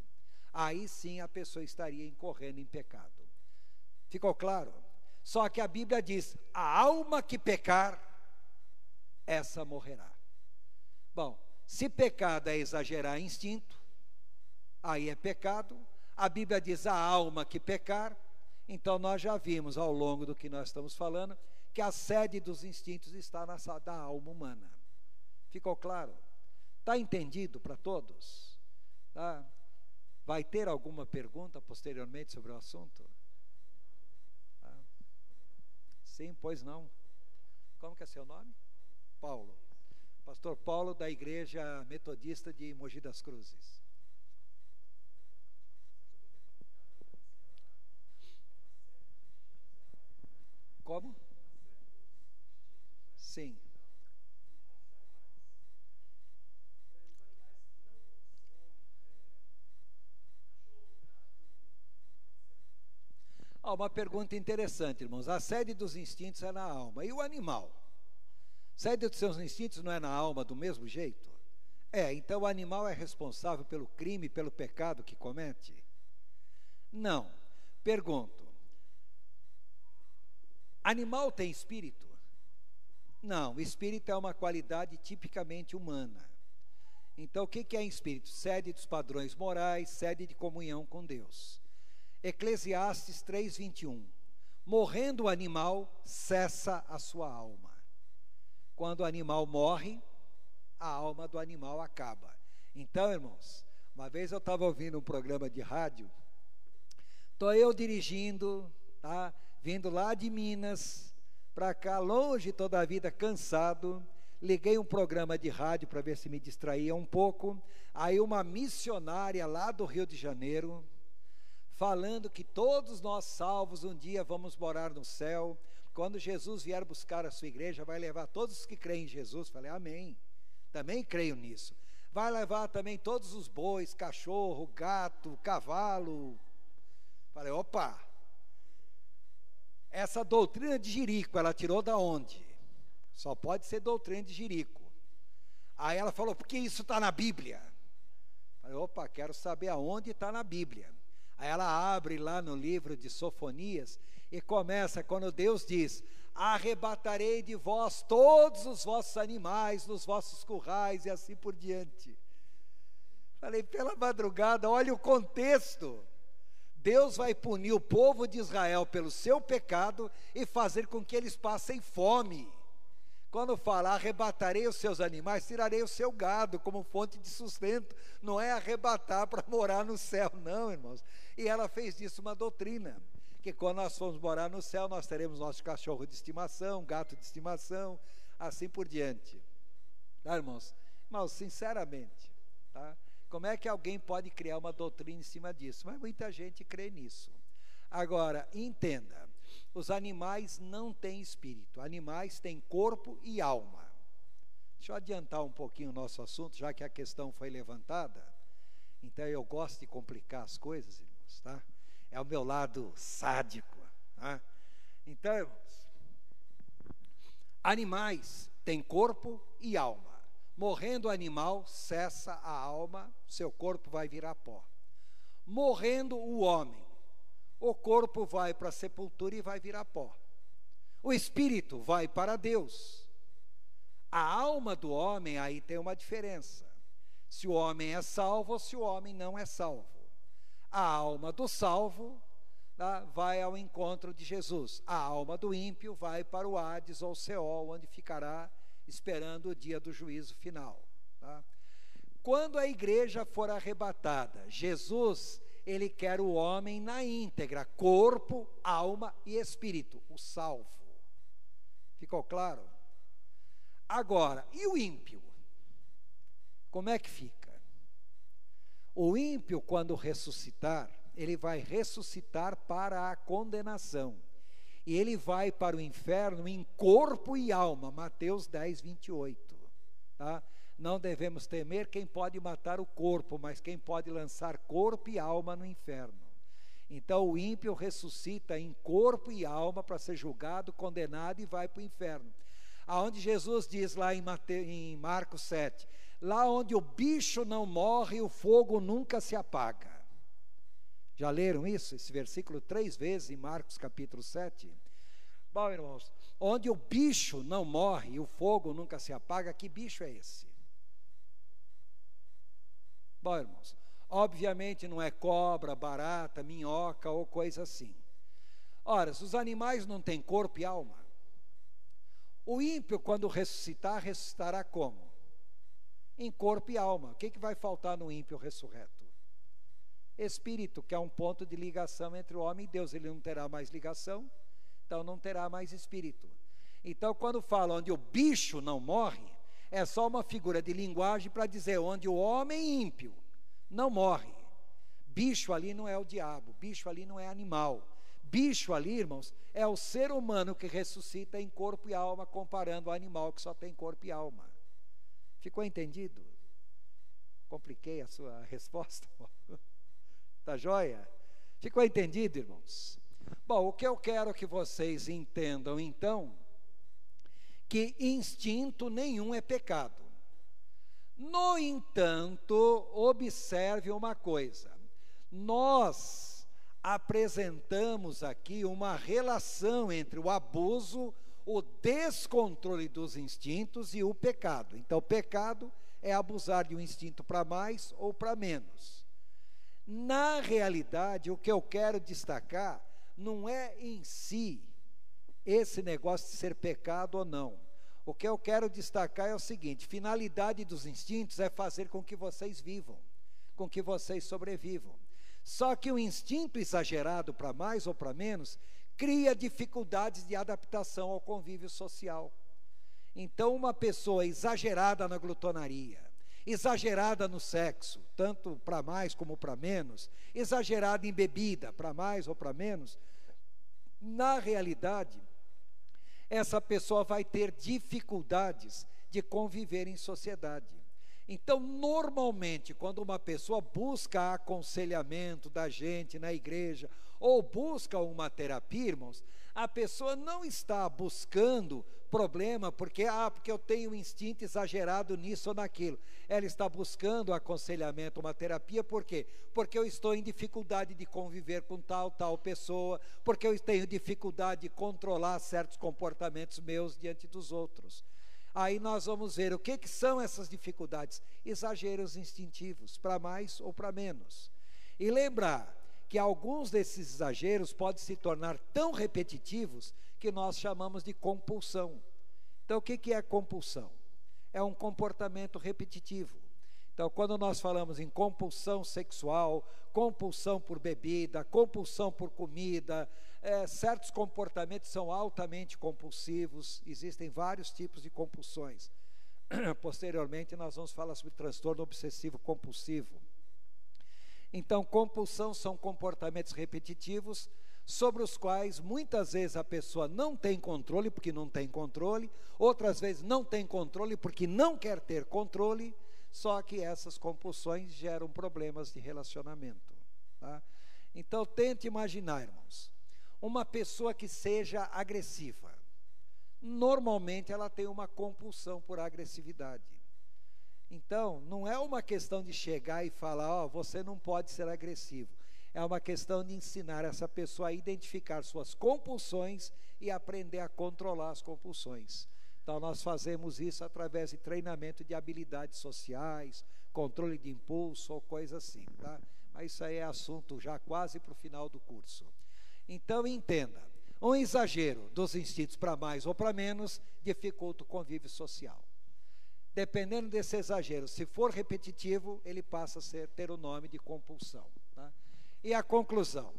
[SPEAKER 1] Aí sim a pessoa estaria incorrendo em pecado. Ficou claro? Só que a Bíblia diz, a alma que pecar, essa morrerá. Bom, se pecado é exagerar instinto, aí é pecado. A Bíblia diz, a alma que pecar. Então nós já vimos ao longo do que nós estamos falando, que a sede dos instintos está da alma humana. Ficou claro? Está entendido para todos? Tá? Vai ter alguma pergunta posteriormente sobre o assunto? Tá? Sim, pois não. Como que é seu nome? Paulo. Pastor Paulo, da Igreja Metodista de Mogi das Cruzes. Como? Sim. Uma pergunta interessante, irmãos. A sede dos instintos é na alma. E o animal? A sede dos seus instintos não é na alma do mesmo jeito? Então o animal é responsável pelo crime, pelo pecado que comete? Não. Pergunto. Animal tem espírito? Não, espírito é uma qualidade tipicamente humana. Então o que é espírito? Sede dos padrões morais, sede de comunhão com Deus. Eclesiastes 3:21. Morrendo o animal, cessa a sua alma. Quando o animal morre, a alma do animal acaba. Então, irmãos, uma vez eu estava ouvindo um programa de rádio, estou eu dirigindo, tá? Vindo lá de Minas, para cá, longe toda a vida, cansado, liguei um programa de rádio para ver se me distraía um pouco, aí uma missionária lá do Rio de Janeiro, falando que todos nós salvos um dia vamos morar no céu, quando Jesus vier buscar a sua igreja, vai levar todos os que creem em Jesus. Falei, amém, também creio nisso. Vai levar também todos os bois, cachorro, gato, cavalo. Falei, opa, essa doutrina de Jerico, ela tirou da onde? Só pode ser doutrina de Jerico. Aí ela falou, porque isso está na Bíblia? Falei, opa, quero saber aonde está na Bíblia. Aí ela abre lá no livro de Sofonias e começa quando Deus diz, arrebatarei de vós todos os vossos animais nos vossos currais e assim por diante. Falei, pela madrugada, olha o contexto. Deus vai punir o povo de Israel pelo seu pecado e fazer com que eles passem fome. Quando fala, arrebatarei os seus animais, tirarei o seu gado como fonte de sustento. Não é arrebatar para morar no céu, não, irmãos. E ela fez disso uma doutrina, que quando nós formos morar no céu, nós teremos nosso cachorro de estimação, gato de estimação, assim por diante. Tá, irmãos? Irmãos, sinceramente, tá? Como é que alguém pode criar uma doutrina em cima disso? Mas muita gente crê nisso. Agora, entenda, os animais não têm espírito, animais têm corpo e alma. Deixa eu adiantar um pouquinho o nosso assunto, já que a questão foi levantada. Então eu gosto de complicar as coisas, irmãos, tá? É o meu lado sádico, tá? Então, irmãos, animais têm corpo e alma. Morrendo o animal, cessa a alma, seu corpo vai virar pó. Morrendo o homem, o corpo vai para a sepultura e vai virar pó. O espírito vai para Deus. A alma do homem, aí tem uma diferença. Se o homem é salvo ou se o homem não é salvo. A alma do salvo, tá, vai ao encontro de Jesus. A alma do ímpio vai para o Hades ou Seol, onde ficará esperando o dia do juízo final. Tá? Quando a igreja for arrebatada, Jesus, ele quer o homem na íntegra, corpo, alma e espírito, o salvo. Ficou claro? Agora, e o ímpio? Como é que fica? O ímpio, quando ressuscitar, ele vai ressuscitar para a condenação. E ele vai para o inferno em corpo e alma, Mateus 10, 28. Tá? Não devemos temer quem pode matar o corpo, mas quem pode lançar corpo e alma no inferno. Então o ímpio ressuscita em corpo e alma para ser julgado, condenado e vai para o inferno. Aonde Jesus diz lá em Marcos 7, lá onde o bicho não morre, o fogo nunca se apaga. Já leram isso? Esse versículo 3 vezes em Marcos capítulo 7. Bom, irmãos, onde o bicho não morre e o fogo nunca se apaga, que bicho é esse? Bom, irmãos, obviamente não é cobra, barata, minhoca ou coisa assim. Ora, se os animais não têm corpo e alma, o ímpio, quando ressuscitar, ressuscitará como? Em corpo e alma. O que vai faltar no ímpio ressurreto? Espírito, que é um ponto de ligação entre o homem e Deus. Ele não terá mais ligação, então não terá mais espírito. Então, quando fala onde o bicho não morre, é só uma figura de linguagem para dizer onde o homem ímpio não morre. Bicho ali não é o diabo, bicho ali não é animal. Bicho ali, irmãos, é o ser humano que ressuscita em corpo e alma, comparando o animal que só tem corpo e alma. Ficou entendido? Compliquei a sua resposta? Tá joia? Ficou entendido, irmãos? Bom, o que eu quero que vocês entendam, então, que instinto nenhum é pecado. No entanto, observe uma coisa. Nós apresentamos aqui uma relação entre o abuso, o descontrole dos instintos e o pecado. Então, o pecado é abusar de um instinto para mais ou para menos. Na realidade, o que eu quero destacar não é em si esse negócio de ser pecado ou não. O que eu quero destacar é o seguinte: finalidade dos instintos é fazer com que vocês vivam, com que vocês sobrevivam. Só que o instinto exagerado para mais ou para menos cria dificuldades de adaptação ao convívio social. Então, uma pessoa exagerada na glutonaria, exagerada no sexo, tanto para mais como para menos, exagerada em bebida, para mais ou para menos, na realidade, essa pessoa vai ter dificuldades de conviver em sociedade. Então, normalmente, quando uma pessoa busca aconselhamento da gente na igreja, ou busca uma terapia, irmãos, a pessoa não está buscando problema porque eu tenho um instinto exagerado nisso ou naquilo. Ela está buscando aconselhamento, uma terapia, por quê? Porque eu estou em dificuldade de conviver com tal pessoa, porque eu tenho dificuldade de controlar certos comportamentos meus diante dos outros. Aí nós vamos ver o que são essas dificuldades. Exageros instintivos, para mais ou para menos. E lembrar que alguns desses exageros podem se tornar tão repetitivos que nós chamamos de compulsão. Então, o que é compulsão? É um comportamento repetitivo. Então, quando nós falamos em compulsão sexual, compulsão por bebida, compulsão por comida, certos comportamentos são altamente compulsivos, existem vários tipos de compulsões. Posteriormente, nós vamos falar sobre transtorno obsessivo compulsivo. Então, compulsão são comportamentos repetitivos, sobre os quais muitas vezes a pessoa não tem controle, porque não tem controle, outras vezes não tem controle, porque não quer ter controle, só que essas compulsões geram problemas de relacionamento. Tá? Então, tente imaginar, irmãos, uma pessoa que seja agressiva. Normalmente ela tem uma compulsão por agressividade. Então, não é uma questão de chegar e falar, você não pode ser agressivo. É uma questão de ensinar essa pessoa a identificar suas compulsões e aprender a controlar as compulsões. Então, nós fazemos isso através de treinamento de habilidades sociais, controle de impulso ou coisa assim, tá? Mas isso aí é assunto já quase para o final do curso. Então, entenda, Um exagero dos instintos para mais ou para menos dificulta o convívio social. Dependendo desse exagero, se for repetitivo, ele passa a ter o nome de compulsão. Tá? E a conclusão: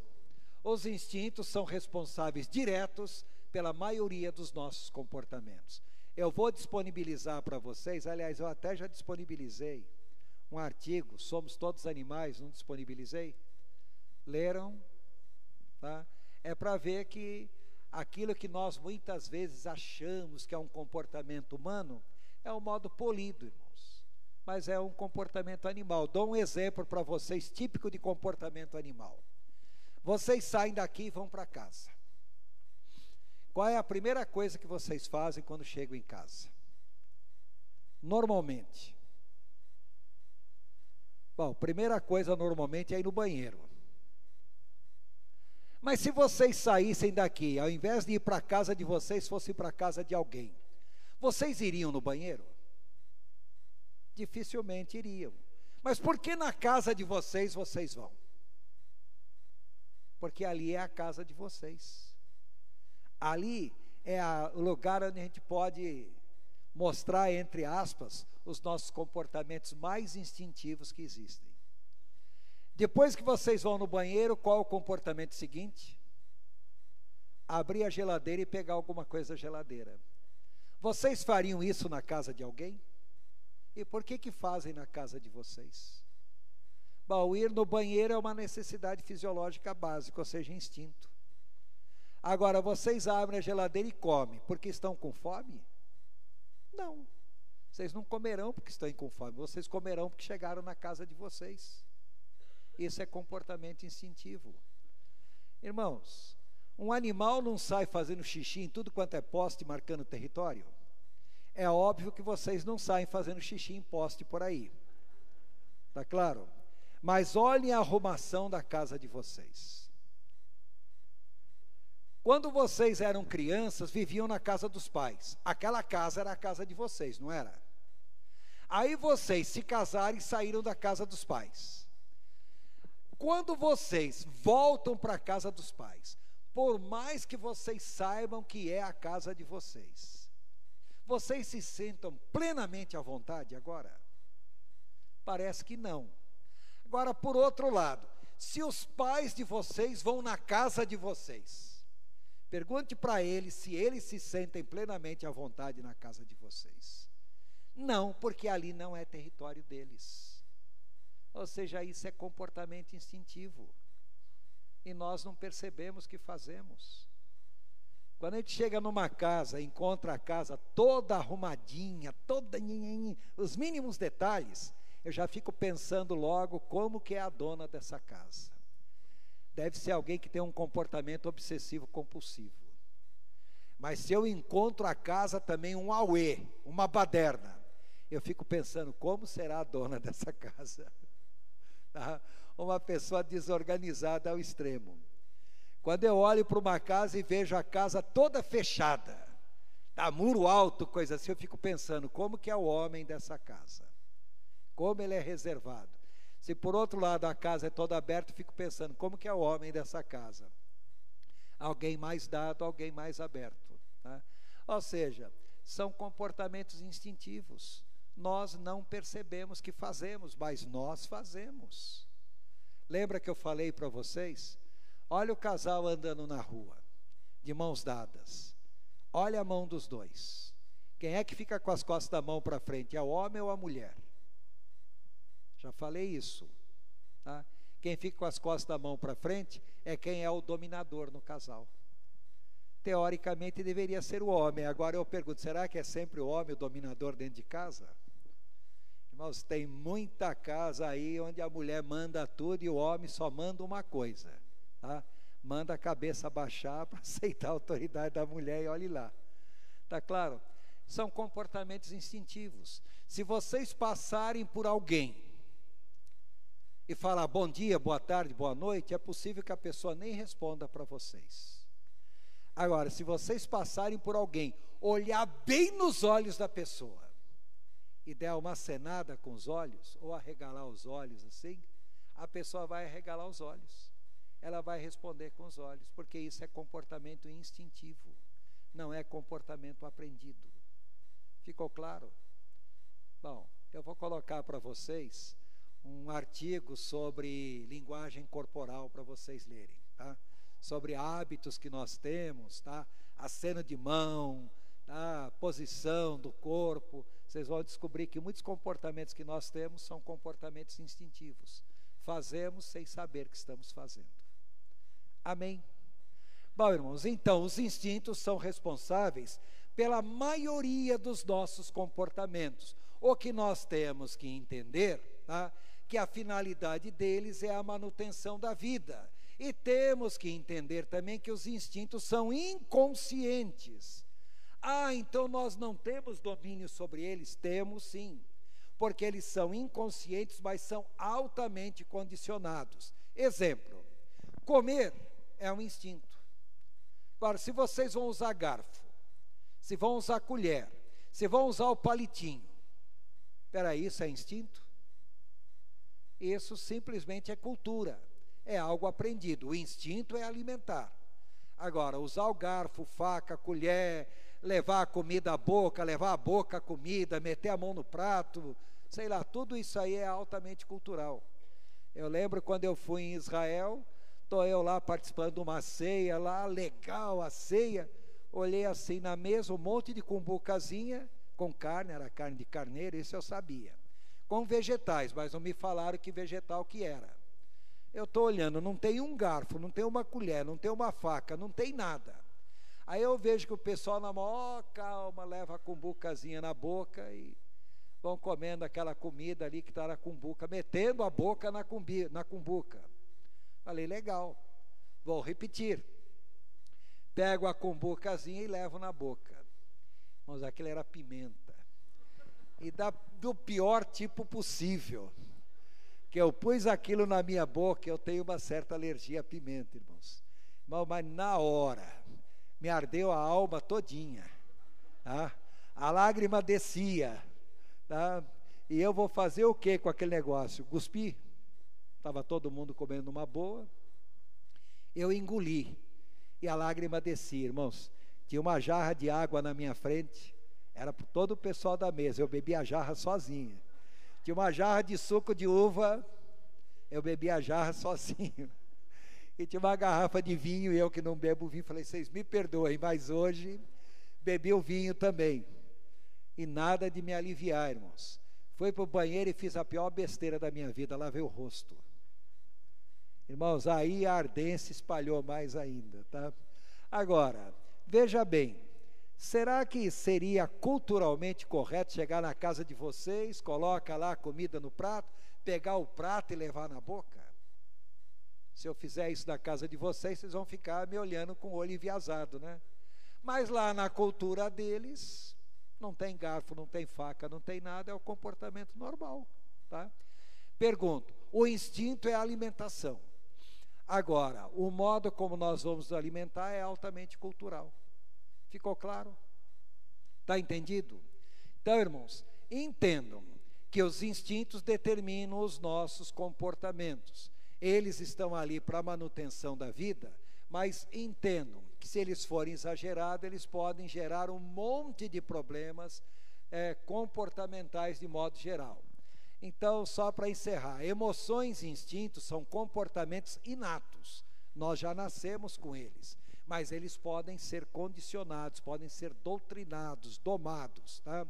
[SPEAKER 1] os instintos são responsáveis diretos pela maioria dos nossos comportamentos. Eu vou disponibilizar para vocês, aliás, eu até já disponibilizei um artigo, Somos Todos Animais, não disponibilizei? Leram? Tá? É para ver que aquilo que nós muitas vezes achamos que é um comportamento humano, é um modo polido, irmãos, mas é um comportamento animal. Dou um exemplo para vocês, típico de comportamento animal. Vocês saem daqui e vão para casa. Qual é a primeira coisa que vocês fazem quando chegam em casa? Normalmente. Bom, primeira coisa normalmente é ir no banheiro. Mas se vocês saíssem daqui, ao invés de ir para a casa de vocês, fossem para a casa de alguém, vocês iriam no banheiro? Dificilmente iriam. Mas por que na casa de vocês vão? Porque ali é a casa de vocês. Ali é o lugar onde a gente pode mostrar, entre aspas, os nossos comportamentos mais instintivos que existem. Depois que vocês vão no banheiro, qual é o comportamento seguinte? Abrir a geladeira e pegar alguma coisa da geladeira. Vocês fariam isso na casa de alguém? E por que fazem na casa de vocês? Bom, ir no banheiro é uma necessidade fisiológica básica, ou seja, instinto. Agora, vocês abrem a geladeira e comem, porque estão com fome? Não. Vocês não comerão porque estão com fome, vocês comerão porque chegaram na casa de vocês. Isso é comportamento instintivo. Irmãos, um animal não sai fazendo xixi em tudo quanto é poste, marcando território? É óbvio que vocês não saem fazendo xixi em poste por aí. Tá claro? Mas olhem a arrumação da casa de vocês. Quando vocês eram crianças, viviam na casa dos pais. Aquela casa era a casa de vocês, não era? Aí vocês se casaram e saíram da casa dos pais. Quando vocês voltam para a casa dos pais, por mais que vocês saibam que é a casa de vocês, vocês se sentam plenamente à vontade agora? Parece que não. Agora, por outro lado, se os pais de vocês vão na casa de vocês, pergunte para eles se eles se sentem plenamente à vontade na casa de vocês. Não, porque ali não é território deles. Ou seja, isso é comportamento instintivo. E nós não percebemos que fazemos. Quando a gente chega numa casa, encontra a casa toda arrumadinha, toda os mínimos detalhes, eu já fico pensando logo como que é a dona dessa casa. Deve ser alguém que tem um comportamento obsessivo compulsivo. Mas se eu encontro a casa também um auê, uma baderna, eu fico pensando como será a dona dessa casa. Tá? Uma pessoa desorganizada ao extremo. Quando eu olho para uma casa e vejo a casa toda fechada, tá, muro alto, coisa assim, eu fico pensando, como que é o homem dessa casa? Como ele é reservado? Se por outro lado a casa é toda aberta, eu fico pensando, como que é o homem dessa casa? Alguém mais dado, alguém mais aberto. Tá? Ou seja, são comportamentos instintivos. Nós não percebemos que fazemos, mas nós fazemos. Lembra que eu falei para vocês? Olha o casal andando na rua, de mãos dadas. Olha a mão dos dois. Quem é que fica com as costas da mão para frente? É o homem ou a mulher? Já falei isso. Tá? Quem fica com as costas da mão para frente é quem é o dominador no casal. Teoricamente deveria ser o homem. Agora eu pergunto, será que é sempre o homem o dominador dentro de casa? Irmãos, tem muita casa aí onde a mulher manda tudo e o homem só manda uma coisa, tá? Manda a cabeça baixar para aceitar a autoridade da mulher e olhe lá. Tá claro? São comportamentos instintivos. Se vocês passarem por alguém e falar bom dia, boa tarde, boa noite, é possível que a pessoa nem responda para vocês. Agora, se vocês passarem por alguém, olhar bem nos olhos da pessoa e der uma acenada com os olhos, ou arregalar os olhos assim, a pessoa vai arregalar os olhos. ela vai responder com os olhos, porque isso é comportamento instintivo, não é comportamento aprendido. Ficou claro? Bom, eu vou colocar para vocês um artigo sobre linguagem corporal para vocês lerem, tá? Sobre hábitos que nós temos, tá? Aceno de mão, tá? Posição do corpo. Vocês vão descobrir que muitos comportamentos que nós temos são comportamentos instintivos. Fazemos sem saber que estamos fazendo. Amém? Bom, irmãos, então os instintos são responsáveis pela maioria dos nossos comportamentos. O que nós temos que entender, tá? Que a finalidade deles é a manutenção da vida. E temos que entender também que os instintos são inconscientes. Ah, então nós não temos domínio sobre eles? Temos sim, porque eles são inconscientes, mas são altamente condicionados. Exemplo, comer é um instinto. Agora, se vocês vão usar garfo, se vão usar colher, se vão usar o palitinho, espera aí, isso é instinto? Isso simplesmente é cultura, é algo aprendido. O instinto é alimentar. Agora, usar o garfo, faca, colher, levar a comida à boca, levar a boca à comida, meter a mão no prato, sei lá, tudo isso aí é altamente cultural. Eu lembro quando eu fui em Israel, estou eu lá participando de uma ceia, lá, legal a ceia, olhei assim na mesa, um monte de cumbucazinha com carne, era carne de carneiro, isso eu sabia. Com vegetais, mas não me falaram que vegetal que era. Eu estou olhando, não tem um garfo, não tem uma colher, não tem uma faca, não tem nada. Aí eu vejo que o pessoal na maior calma leva a cumbucazinha na boca e vão comendo aquela comida ali que está na cumbuca, metendo a boca na cumbuca. Falei, legal, vou repetir. Pego a cumbucazinha e levo na boca. Mas aquilo era pimenta. E do pior tipo possível. Que eu pus aquilo na minha boca, eu tenho uma certa alergia à pimenta, irmãos. Mas na hora, me ardeu a alma todinha. Tá? A lágrima descia. Tá? E eu vou fazer o que com aquele negócio? Cuspi. Estava todo mundo comendo uma boa. Eu engoli. E a lágrima descia, irmãos. Tinha uma jarra de água na minha frente. Era para todo o pessoal da mesa. Eu bebi a jarra sozinho. Tinha uma jarra de suco de uva. Eu bebi a jarra sozinho. E tinha uma garrafa de vinho. E eu que não bebo vinho. Falei, vocês me perdoem. Mas hoje bebi o vinho também. E nada de me aliviar, irmãos. Fui para o banheiro e fiz a pior besteira da minha vida. Lavei o rosto. Irmãos, aí a ardência espalhou mais ainda, tá? Agora, veja bem, será que seria culturalmente correto chegar na casa de vocês, coloca lá a comida no prato, pegar o prato e levar na boca? Se eu fizer isso na casa de vocês, vocês vão ficar me olhando com o olho enviesado, né? Mas lá na cultura deles, não tem garfo, não tem faca, não tem nada, é o comportamento normal, tá? Pergunto, o instinto é a alimentação. Agora, o modo como nós vamos nos alimentar é altamente cultural. Ficou claro? Está entendido? Então, irmãos, entendam que os instintos determinam os nossos comportamentos. Eles estão ali para a manutenção da vida, mas entendam que se eles forem exagerados, eles podem gerar um monte de problemas comportamentais de modo geral. Então, só para encerrar, emoções e instintos são comportamentos inatos. Nós já nascemos com eles, mas eles podem ser condicionados, podem ser doutrinados, domados, tá?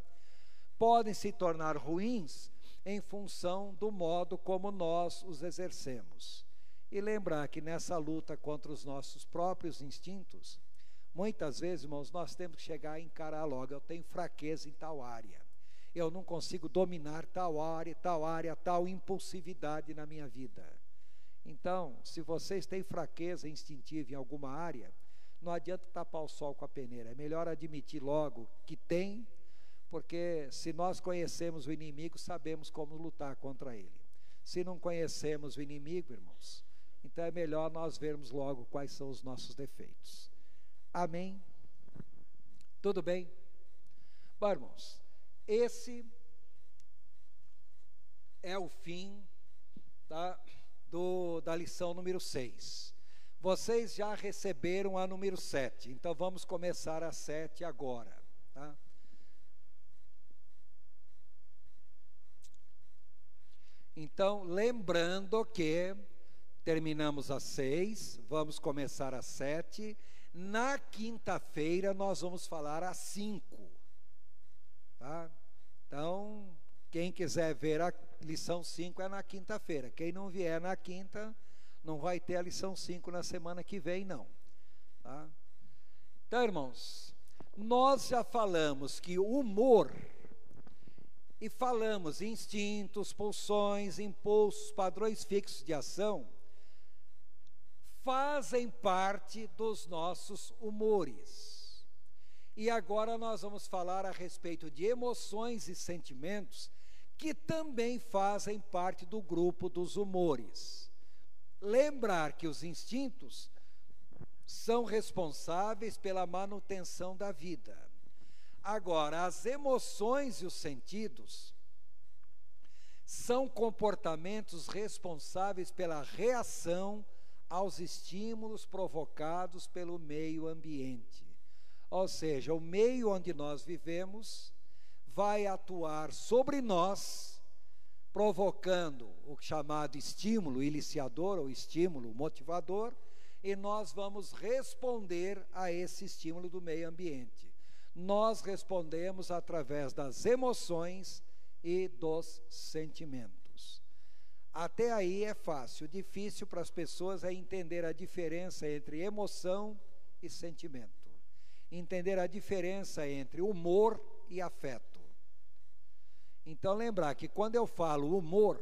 [SPEAKER 1] Podem se tornar ruins em função do modo como nós os exercemos. E lembrar que nessa luta contra os nossos próprios instintos, muitas vezes, irmãos, nós temos que chegar e encarar logo, eu tenho fraqueza em tal área. Eu não consigo dominar tal área, tal impulsividade na minha vida. Então, se vocês têm fraqueza instintiva em alguma área, não adianta tapar o sol com a peneira. É melhor admitir logo que tem, porque se nós conhecemos o inimigo, sabemos como lutar contra ele. Se não conhecemos o inimigo, irmãos, então é melhor nós vermos logo quais são os nossos defeitos. Amém? Tudo bem? Bom, irmãos, esse é o fim da lição número 6. Vocês já receberam a número 7, então vamos começar a 7 agora, tá? Então, lembrando que terminamos a 6, vamos começar a 7. Na quinta-feira nós vamos falar a 5, tá? Então, quem quiser ver a lição 5 é na quinta-feira. Quem não vier na quinta, não vai ter a lição 5 na semana que vem, não. Tá? Então, irmãos, nós já falamos que o humor, e falamos instintos, pulsões, impulsos, padrões fixos de ação, fazem parte dos nossos humores. E agora nós vamos falar a respeito de emoções e sentimentos que também fazem parte do grupo dos humores. Lembrar que os instintos são responsáveis pela manutenção da vida. Agora, as emoções e os sentidos são comportamentos responsáveis pela reação aos estímulos provocados pelo meio ambiente. Ou seja, o meio onde nós vivemos vai atuar sobre nós, provocando o chamado estímulo iniciador ou estímulo motivador, e nós vamos responder a esse estímulo do meio ambiente. Nós respondemos através das emoções e dos sentimentos. Até aí é fácil. Difícil para as pessoas é entender a diferença entre emoção e sentimento. Entender a diferença entre humor e afeto. Então, lembrar que quando eu falo humor,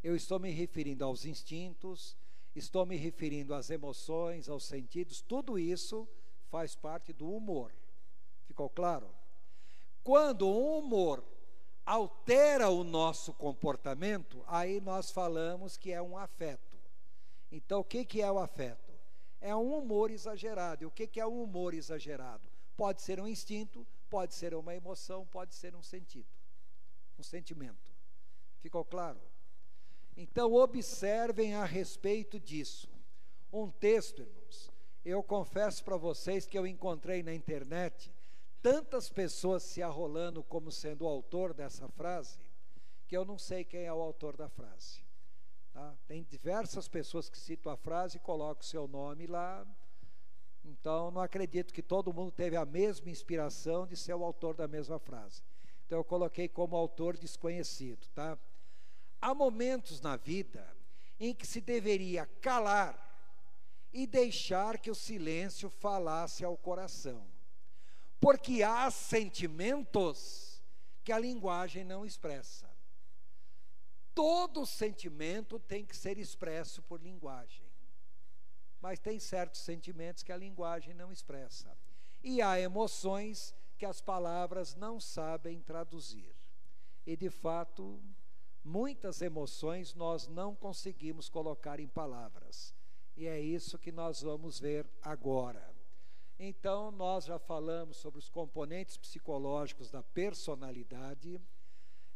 [SPEAKER 1] eu estou me referindo aos instintos, estou me referindo às emoções, aos sentidos, tudo isso faz parte do humor. Ficou claro? Quando o humor altera o nosso comportamento, aí nós falamos que é um afeto. Então, o que é o afeto? É um humor exagerado. E o que é um humor exagerado? Pode ser um instinto, pode ser uma emoção, pode ser um sentido, um sentimento. Ficou claro? Então, observem a respeito disso. Um texto, irmãos, eu confesso para vocês que eu encontrei na internet tantas pessoas se arrolando como sendo o autor dessa frase, que eu não sei quem é o autor da frase. Tá? Tem diversas pessoas que citam a frase e colocam o seu nome lá. Então, não acredito que todo mundo teve a mesma inspiração de ser o autor da mesma frase. Então, eu coloquei como autor desconhecido. Tá? Há momentos na vida em que se deveria calar e deixar que o silêncio falasse ao coração. Porque há sentimentos que a linguagem não expressa. Todo sentimento tem que ser expresso por linguagem. Mas tem certos sentimentos que a linguagem não expressa. E há emoções que as palavras não sabem traduzir. E, de fato, muitas emoções nós não conseguimos colocar em palavras. E é isso que nós vamos ver agora. Então, nós já falamos sobre os componentes psicológicos da personalidade,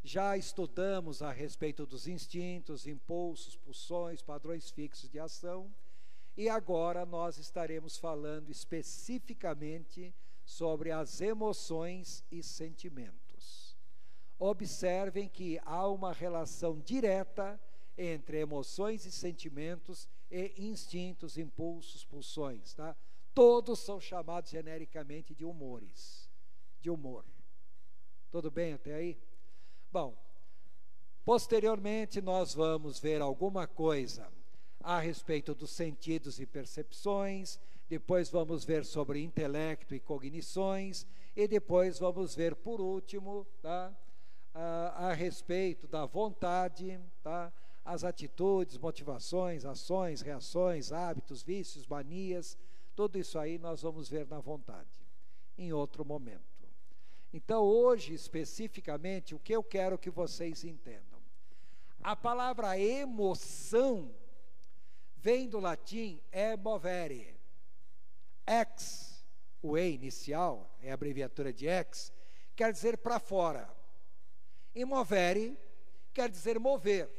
[SPEAKER 1] já estudamos a respeito dos instintos, impulsos, pulsões, padrões fixos de ação, e agora nós estaremos falando especificamente sobre as emoções e sentimentos. Observem que há uma relação direta entre emoções e sentimentos e instintos, impulsos, pulsões, tá? Todos são chamados genericamente de humores, de humor. Tudo bem até aí? Bom, posteriormente nós vamos ver alguma coisa a respeito dos sentidos e percepções, depois vamos ver sobre intelecto e cognições, e depois vamos ver, por último, tá, a respeito da vontade, tá, as atitudes, motivações, ações, reações, hábitos, vícios, manias. Tudo isso aí nós vamos ver na vontade, em outro momento. Então, hoje, especificamente, o que eu quero que vocês entendam. A palavra emoção vem do latim emovere. Ex, o E inicial, é a abreviatura de ex, quer dizer para fora. E movere quer dizer mover,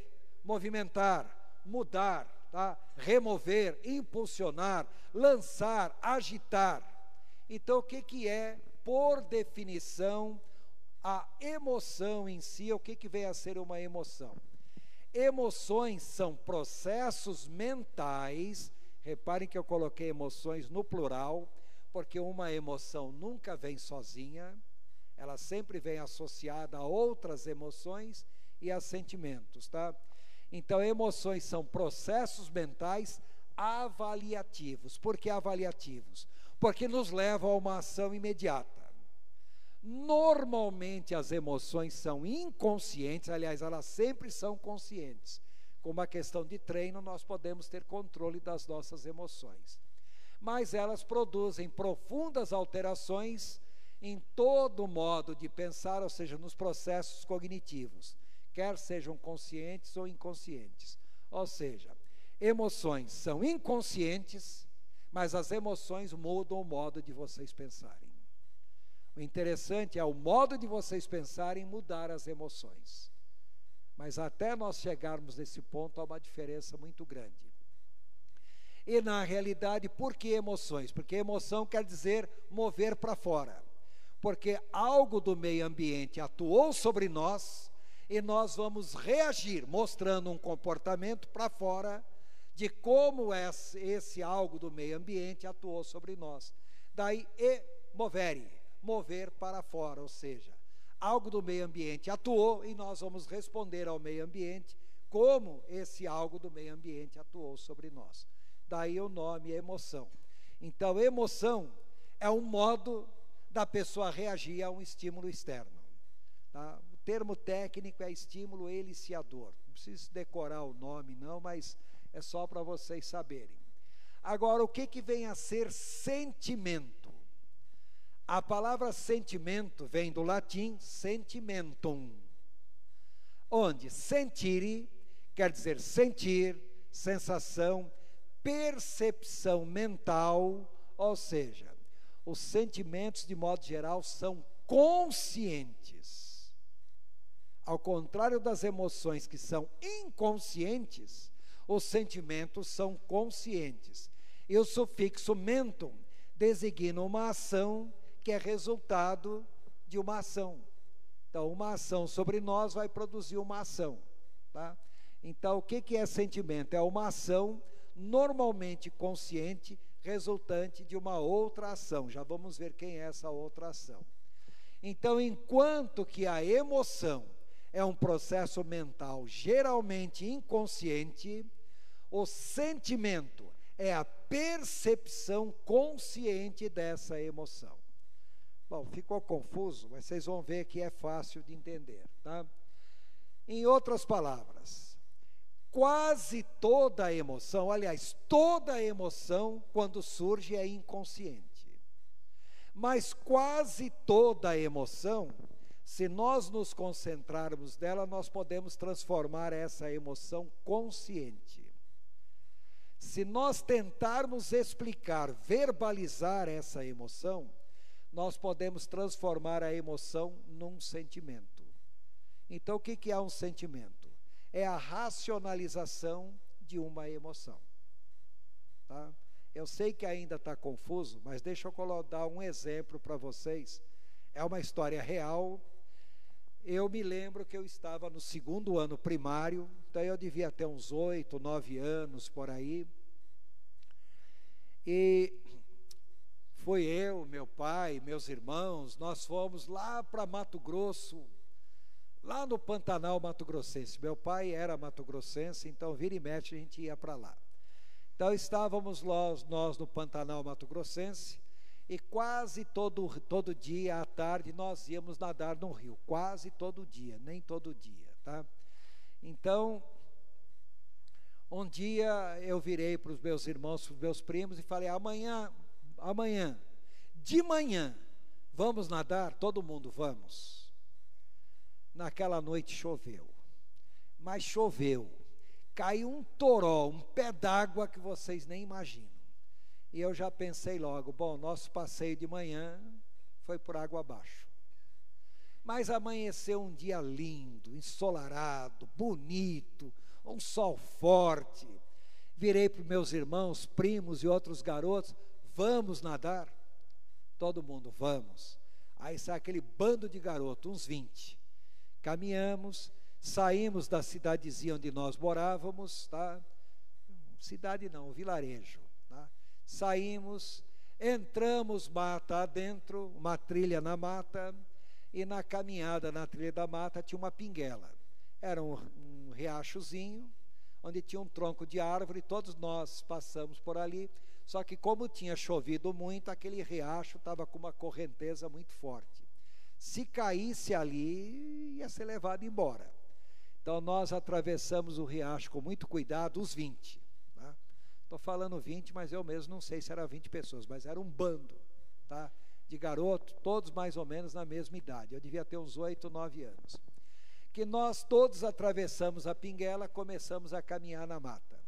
[SPEAKER 1] movimentar, mudar, tá? Remover, impulsionar, lançar, agitar. Então, o que é, por definição, a emoção em si? O que vem a ser uma emoção? Emoções são processos mentais. Reparem que eu coloquei emoções no plural, porque uma emoção nunca vem sozinha, ela sempre vem associada a outras emoções e a sentimentos, tá? Então, emoções são processos mentais avaliativos. Por que avaliativos? Porque nos levam a uma ação imediata. Normalmente as emoções são inconscientes, aliás, elas sempre são conscientes. Com uma questão de treino, nós podemos ter controle das nossas emoções. Mas elas produzem profundas alterações em todo o modo de pensar, ou seja, nos processos cognitivos, quer sejam conscientes ou inconscientes. Ou seja, emoções são inconscientes, mas as emoções mudam o modo de vocês pensarem. O interessante é o modo de vocês pensarem mudar as emoções. Mas até nós chegarmos nesse ponto, há uma diferença muito grande. E na realidade, por que emoções? Porque emoção quer dizer mover para fora. Porque algo do meio ambiente atuou sobre nós e nós vamos reagir, mostrando um comportamento para fora de como esse algo do meio ambiente atuou sobre nós. Daí, mover para fora, ou seja, algo do meio ambiente atuou e nós vamos responder ao meio ambiente como esse algo do meio ambiente atuou sobre nós. Daí o nome emoção. Então, emoção é um modo da pessoa reagir a um estímulo externo. Tá? O termo técnico é estímulo eliciador. Não preciso decorar o nome não, mas é só para vocês saberem. Agora, o que vem a ser sentimento? A palavra sentimento vem do latim sentimentum, onde sentire quer dizer sentir, sensação, percepção mental, ou seja, os sentimentos de modo geral são conscientes. Ao contrário das emoções que são inconscientes, os sentimentos são conscientes. E o sufixo mentum designa uma ação que é resultado de uma ação. Então, uma ação sobre nós vai produzir uma ação, tá? Então, o que é sentimento? É uma ação normalmente consciente, resultante de uma outra ação. Já vamos ver quem é essa outra ação. Então, enquanto que a emoção é um processo mental geralmente inconsciente, o sentimento é a percepção consciente dessa emoção. Bom, ficou confuso, mas vocês vão ver que é fácil de entender, tá? Em outras palavras, quase toda a emoção, aliás, toda a emoção, quando surge, é inconsciente. Mas quase toda a emoção, se nós nos concentrarmos nela, nós podemos transformar essa emoção consciente. Se nós tentarmos explicar, verbalizar essa emoção, nós podemos transformar a emoção num sentimento. Então, o que é um sentimento? É a racionalização de uma emoção. Tá? Eu sei que ainda está confuso, mas deixa eu dar um exemplo para vocês. É uma história real. Eu me lembro que eu estava no 2º ano primário, então eu devia ter uns 8, 9 anos por aí. E foi eu, meu pai, meus irmãos, nós fomos lá para Mato Grosso, lá no Pantanal Mato Grossense. Meu pai era mato-grossense, então vira e mexe a gente ia para lá. Então estávamos nós no Pantanal Mato Grossense e quase todo dia à tarde nós íamos nadar no rio, quase todo dia, nem todo dia, tá? Então, um dia eu virei para os meus irmãos, para os meus primos e falei, amanhã, de manhã, vamos nadar? Todo mundo, vamos. Naquela noite choveu, mas choveu, caiu um toró, um pé d'água que vocês nem imaginam. E eu já pensei logo, bom, nosso passeio de manhã foi por água abaixo. Mas amanheceu um dia lindo, ensolarado, bonito, um sol forte. Virei para os meus irmãos, primos e outros garotos, vamos nadar? Todo mundo, vamos. Aí sai aquele bando de garotos, uns 20. Caminhamos, saímos da cidadezinha onde nós morávamos, tá? Cidade não, vilarejo, tá? Saímos, entramos mata adentro, uma trilha na mata, e na caminhada na trilha da mata tinha uma pinguela. Era um riachozinho, onde tinha um tronco de árvore, todos nós passamos por ali, só que como tinha chovido muito, aquele riacho estava com uma correnteza muito forte. Se caísse ali, ia ser levado embora. Então nós atravessamos o riacho com muito cuidado, os 20. Tá? Estou falando 20, mas eu mesmo não sei se era 20 pessoas, mas era um bando, tá? De garoto, todos mais ou menos na mesma idade. Eu devia ter uns 8, 9 anos. Que nós todos atravessamos a pinguela, começamos a caminhar na mata.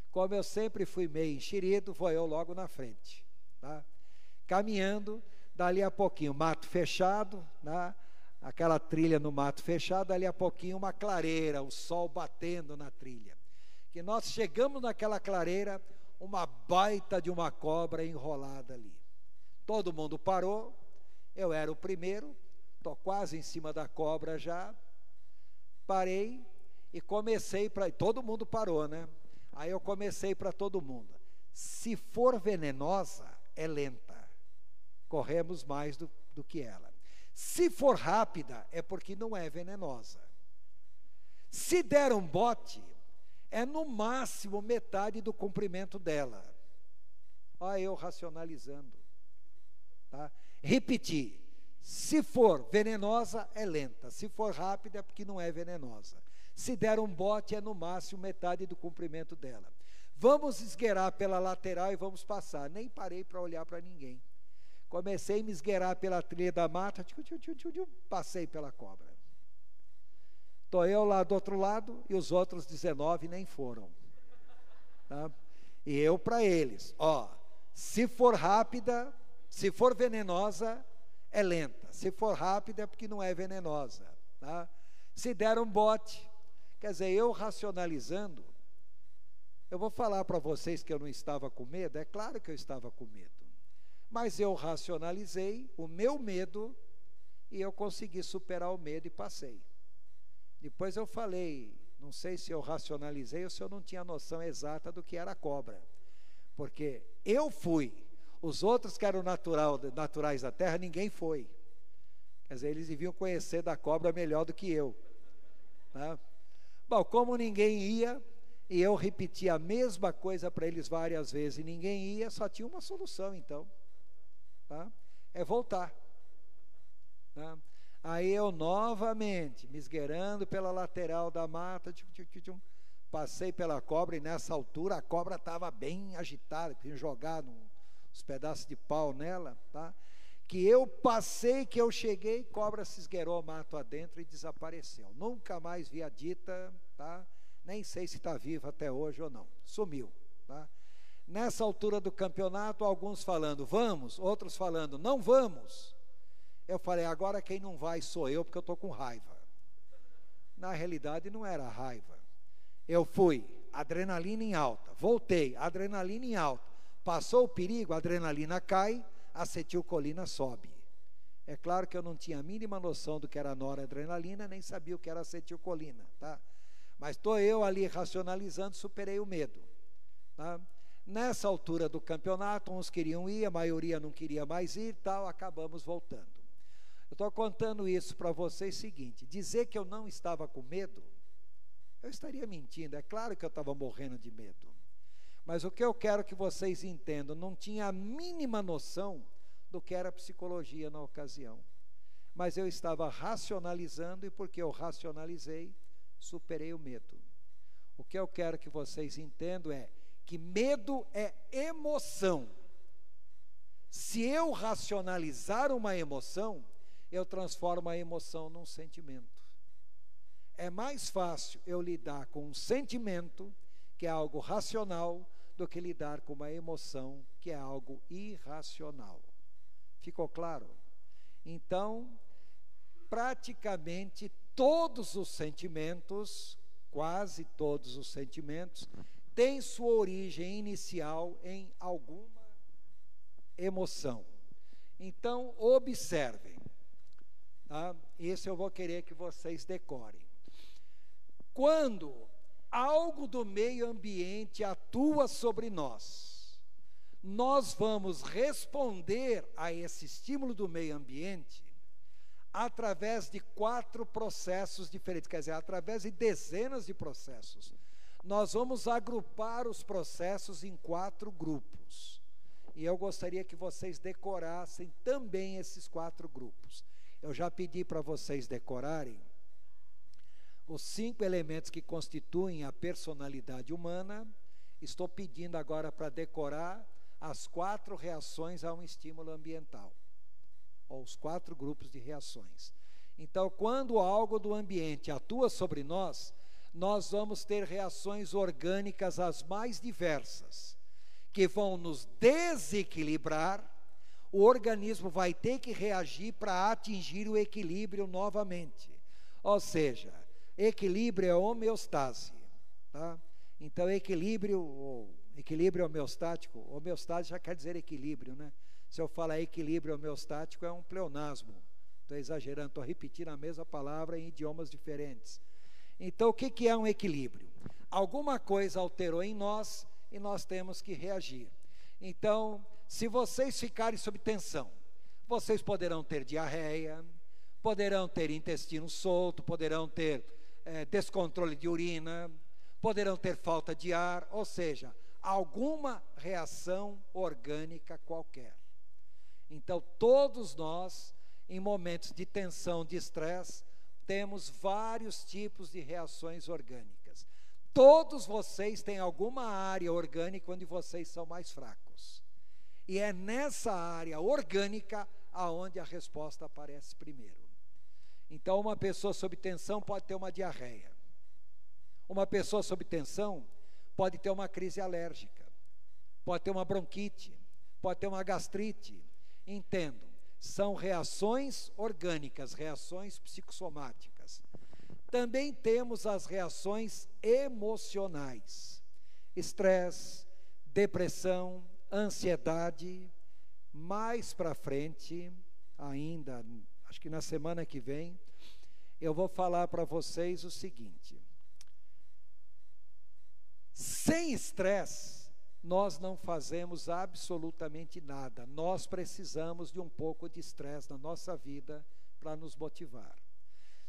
[SPEAKER 1] Como eu sempre fui meio enxerido, vou eu logo na frente, tá? Caminhando, dali a pouquinho, mato fechado, né? Aquela trilha no mato fechado, dali a pouquinho uma clareira, o sol batendo na trilha. Que nós chegamos naquela clareira, uma baita de uma cobra enrolada ali. Todo mundo parou, eu era o primeiro, estou quase em cima da cobra já, parei e comecei para... Todo mundo parou, né? Aí eu comecei para todo mundo. Se for venenosa, é lenta. Corremos mais do que ela. Se for rápida, é porque não é venenosa. Se der um bote, é no máximo metade do comprimento dela. Olha eu racionalizando. Tá? Repetir. Se for venenosa, é lenta. Se for rápida, é porque não é venenosa. Se der um bote, é no máximo metade do comprimento dela. Vamos esgueirar pela lateral e vamos passar. Nem parei para olhar para ninguém. Comecei a me esgueirar pela trilha da mata, passei pela cobra. Estou eu lá do outro lado e os outros 19 nem foram. Tá? E eu para eles, ó, se for rápida, se for venenosa, é lenta. Se for rápida, é porque não é venenosa. Tá? Se der um bote, quer dizer, eu racionalizando, eu vou falar para vocês que eu não estava com medo, é claro que eu estava com medo. Mas eu racionalizei o meu medo e eu consegui superar o medo e passei. Depois eu falei, não sei se eu racionalizei ou se eu não tinha noção exata do que era a cobra. Porque eu fui, os outros que eram naturais da terra, ninguém foi. Quer dizer, eles deviam conhecer da cobra melhor do que eu. Tá? Bom, como ninguém ia, e eu repeti a mesma coisa para eles várias vezes, e ninguém ia, só tinha uma solução então. Tá? É voltar. Tá? Aí eu novamente, me esgueirando pela lateral da mata, passei pela cobra, e nessa altura a cobra estava bem agitada, tinha jogado uns pedaços de pau nela, tá? Que eu passei, que eu cheguei, cobra se esgueirou mato adentro e desapareceu. Nunca mais vi a dita, tá? Nem sei se está viva até hoje ou não, sumiu. Tá? Nessa altura do campeonato, alguns falando vamos, outros falando não vamos. Eu falei, agora quem não vai sou eu, porque eu estou com raiva. Na realidade não era raiva. Eu fui, adrenalina em alta, voltei, adrenalina em alta. Passou o perigo, a adrenalina cai, a acetilcolina sobe. É claro que eu não tinha a mínima noção do que era noradrenalina, nem sabia o que era acetilcolina, tá? Mas estou eu ali racionalizando, superei o medo. Tá? Nessa altura do campeonato, uns queriam ir, a maioria não queria mais ir, tal, acabamos voltando. Eu estou contando isso para vocês seguinte, dizer que eu não estava com medo, eu estaria mentindo, é claro que eu estava morrendo de medo. Mas o que eu quero que vocês entendam, não tinha a mínima noção do que era psicologia na ocasião. Mas eu estava racionalizando, e porque eu racionalizei, superei o medo. O que eu quero que vocês entendam é que medo é emoção. Se eu racionalizar uma emoção, eu transformo a emoção num sentimento. É mais fácil eu lidar com um sentimento, que é algo racional, do que lidar com uma emoção, que é algo irracional. Ficou claro? Então, praticamente todos os sentimentos, quase todos os sentimentos, tem sua origem inicial em alguma emoção. Então, observem, tá? Isso eu vou querer que vocês decorem. Quando algo do meio ambiente atua sobre nós, nós vamos responder a esse estímulo do meio ambiente através de 4 processos diferentes, quer dizer, através de dezenas de processos. Nós vamos agrupar os processos em 4 grupos. E eu gostaria que vocês decorassem também esses 4 grupos. Eu já pedi para vocês decorarem os 5 elementos que constituem a personalidade humana. Estou pedindo agora para decorar as 4 reações a um estímulo ambiental, ou os 4 grupos de reações. Então, quando algo do ambiente atua sobre nós, nós vamos ter reações orgânicas as mais diversas, que vão nos desequilibrar. O organismo vai ter que reagir para atingir o equilíbrio novamente. Ou seja, equilíbrio é homeostase, tá? Então, equilíbrio homeostático, homeostase já quer dizer equilíbrio, né? Se eu falar equilíbrio homeostático, é um pleonasmo. Estou exagerando, estou repetindo a mesma palavra em idiomas diferentes. Então, o que é um equilíbrio? Alguma coisa alterou em nós e nós temos que reagir. Então, se vocês ficarem sob tensão, vocês poderão ter diarreia, poderão ter intestino solto, poderão ter descontrole de urina, poderão ter falta de ar, ou seja, alguma reação orgânica qualquer. Então, todos nós, em momentos de tensão, de estresse, temos vários tipos de reações orgânicas. Todos vocês têm alguma área orgânica onde vocês são mais fracos. E é nessa área orgânica aonde a resposta aparece primeiro. Então, uma pessoa sob tensão pode ter uma diarreia. Uma pessoa sob tensão pode ter uma crise alérgica, pode ter uma bronquite, pode ter uma gastrite. Entendam, são reações orgânicas, reações psicossomáticas. Também temos as reações emocionais: estresse, depressão, ansiedade. Mais para frente, ainda, acho que na semana que vem, eu vou falar para vocês o seguinte: sem estresse, nós não fazemos absolutamente nada. Nós precisamos de um pouco de estresse na nossa vida para nos motivar.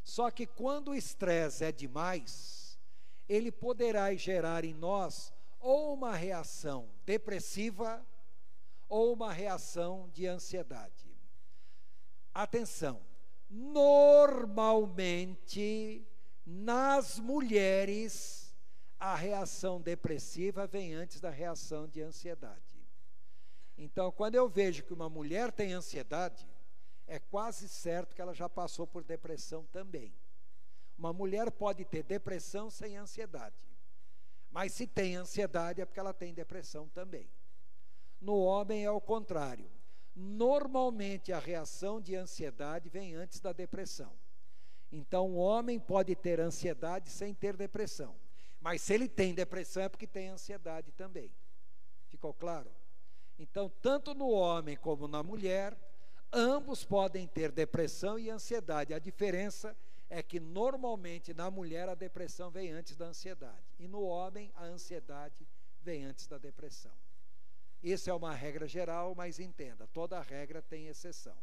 [SPEAKER 1] Só que quando o estresse é demais, ele poderá gerar em nós ou uma reação depressiva ou uma reação de ansiedade. Atenção, normalmente nas mulheres a reação depressiva vem antes da reação de ansiedade. Então, quando eu vejo que uma mulher tem ansiedade, é quase certo que ela já passou por depressão também. Uma mulher pode ter depressão sem ansiedade, mas se tem ansiedade é porque ela tem depressão também. No homem é o contrário. Normalmente a reação de ansiedade vem antes da depressão. Então, o homem pode ter ansiedade sem ter depressão. Mas se ele tem depressão é porque tem ansiedade também. Ficou claro? Então, tanto no homem como na mulher, ambos podem ter depressão e ansiedade. A diferença é que normalmente na mulher a depressão vem antes da ansiedade. E no homem a ansiedade vem antes da depressão. Isso é uma regra geral, mas entenda, toda regra tem exceção.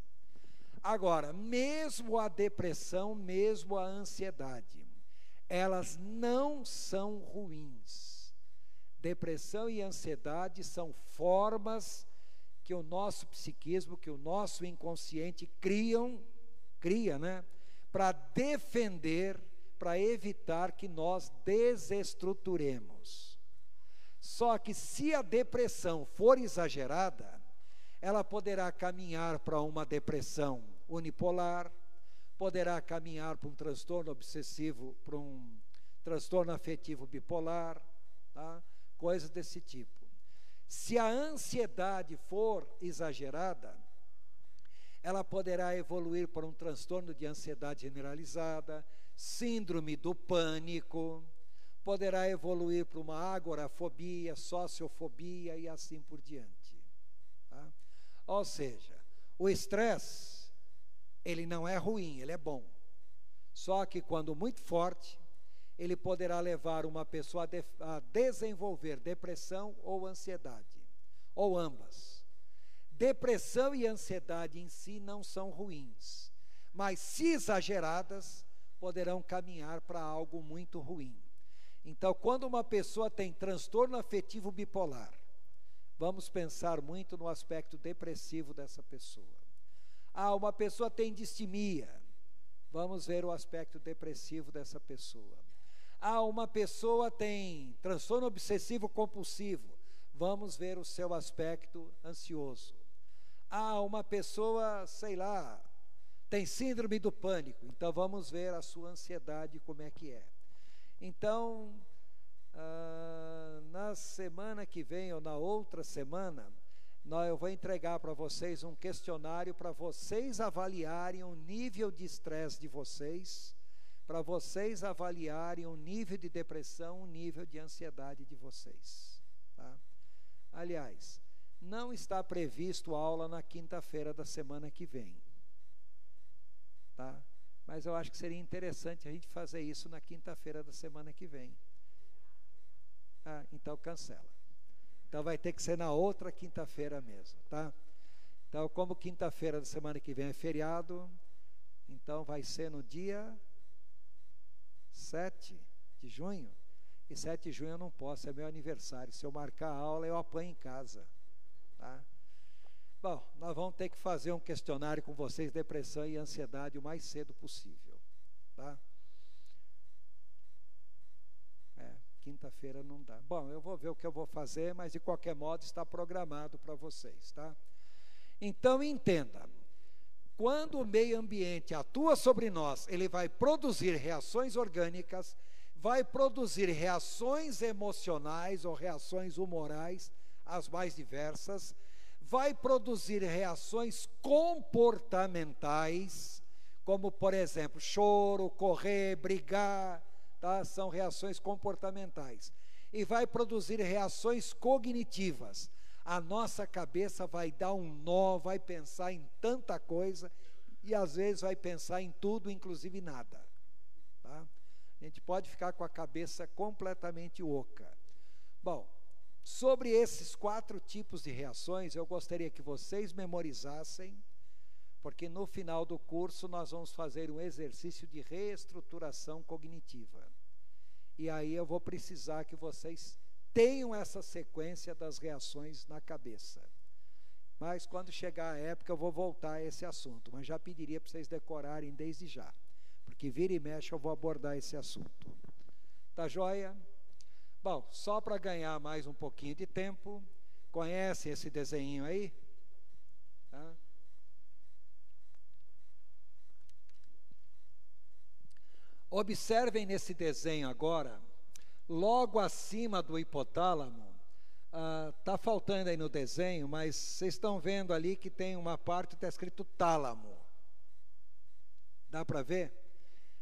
[SPEAKER 1] Agora, mesmo a depressão, mesmo a ansiedade, elas não são ruins. Depressão e ansiedade são formas que o nosso psiquismo, que o nosso inconsciente cria, né? Para defender, para evitar que nós desestruturemos. Só que se a depressão for exagerada, ela poderá caminhar para uma depressão unipolar, poderá caminhar para um transtorno obsessivo, para um transtorno afetivo bipolar, tá? Coisas desse tipo. Se a ansiedade for exagerada, ela poderá evoluir para um transtorno de ansiedade generalizada, síndrome do pânico, poderá evoluir para uma agorafobia, sociofobia e assim por diante. Tá? Ou seja, o estresse, ele não é ruim, ele é bom. Só que quando muito forte, ele poderá levar uma pessoa a desenvolver depressão ou ansiedade, ou ambas. Depressão e ansiedade em si não são ruins, mas se exageradas, poderão caminhar para algo muito ruim. Então, quando uma pessoa tem transtorno afetivo bipolar, vamos pensar muito no aspecto depressivo dessa pessoa. Uma pessoa tem distimia, vamos ver o aspecto depressivo dessa pessoa. Uma pessoa tem transtorno obsessivo compulsivo, vamos ver o seu aspecto ansioso. Uma pessoa, sei lá, tem síndrome do pânico, então vamos ver a sua ansiedade como é que é. Então, na semana que vem ou na outra semana, eu vou entregar para vocês um questionário para vocês avaliarem o nível de estresse de vocês, para vocês avaliarem o nível de depressão, o nível de ansiedade de vocês. Tá? Aliás, não está previsto aula na quinta-feira da semana que vem. Tá? Mas eu acho que seria interessante a gente fazer isso na quinta-feira da semana que vem. Então cancela. Então vai ter que ser na outra quinta-feira mesmo, tá? Então, como quinta-feira da semana que vem é feriado, então vai ser no dia 7 de junho. E 7 de junho eu não posso, é meu aniversário. Se eu marcar a aula, eu apanho em casa, tá? Bom, nós vamos ter que fazer um questionário com vocês, depressão e ansiedade, o mais cedo possível, tá? Quinta-feira não dá. Bom, eu vou ver o que eu vou fazer, mas de qualquer modo está programado para vocês, tá? Então entenda, quando o meio ambiente atua sobre nós, ele vai produzir reações orgânicas, vai produzir reações emocionais ou reações humorais, as mais diversas, vai produzir reações comportamentais, como por exemplo, choro, correr, brigar, tá? São reações comportamentais. E vai produzir reações cognitivas. A nossa cabeça vai dar um nó, vai pensar em tanta coisa, e às vezes vai pensar em tudo, inclusive nada. Tá? A gente pode ficar com a cabeça completamente oca. Bom, sobre esses 4 tipos de reações, eu gostaria que vocês memorizassem, porque no final do curso nós vamos fazer um exercício de reestruturação cognitiva. E aí eu vou precisar que vocês tenham essa sequência das reações na cabeça. Mas quando chegar a época eu vou voltar a esse assunto, mas já pediria para vocês decorarem desde já, porque vira e mexe eu vou abordar esse assunto. Tá joia? Bom, só para ganhar mais um pouquinho de tempo, conhecem esse desenho aí? Tá? Observem nesse desenho agora, logo acima do hipotálamo, está faltando aí no desenho, mas vocês estão vendo ali que tem uma parte que está escrito tálamo. Dá para ver?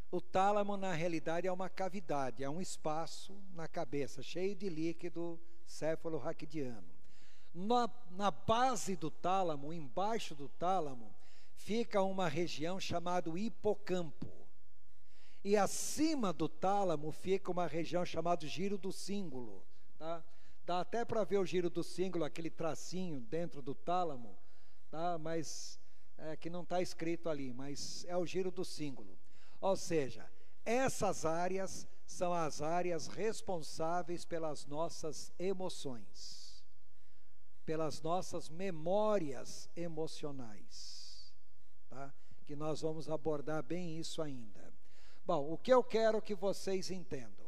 [SPEAKER 1] O tálamo, na realidade, é uma cavidade, é um espaço na cabeça, cheio de líquido céfalo-raquidiano. Na base do tálamo, embaixo do tálamo, fica uma região chamada hipocampo. E acima do tálamo fica uma região chamada giro do cíngulo. Tá? Dá até para ver o giro do cíngulo, aquele tracinho dentro do tálamo, tá? Mas que não está escrito ali, mas é o giro do cíngulo. Ou seja, essas áreas são as áreas responsáveis pelas nossas emoções, pelas nossas memórias emocionais, tá? Que nós vamos abordar bem isso ainda. Bom, o que eu quero que vocês entendam,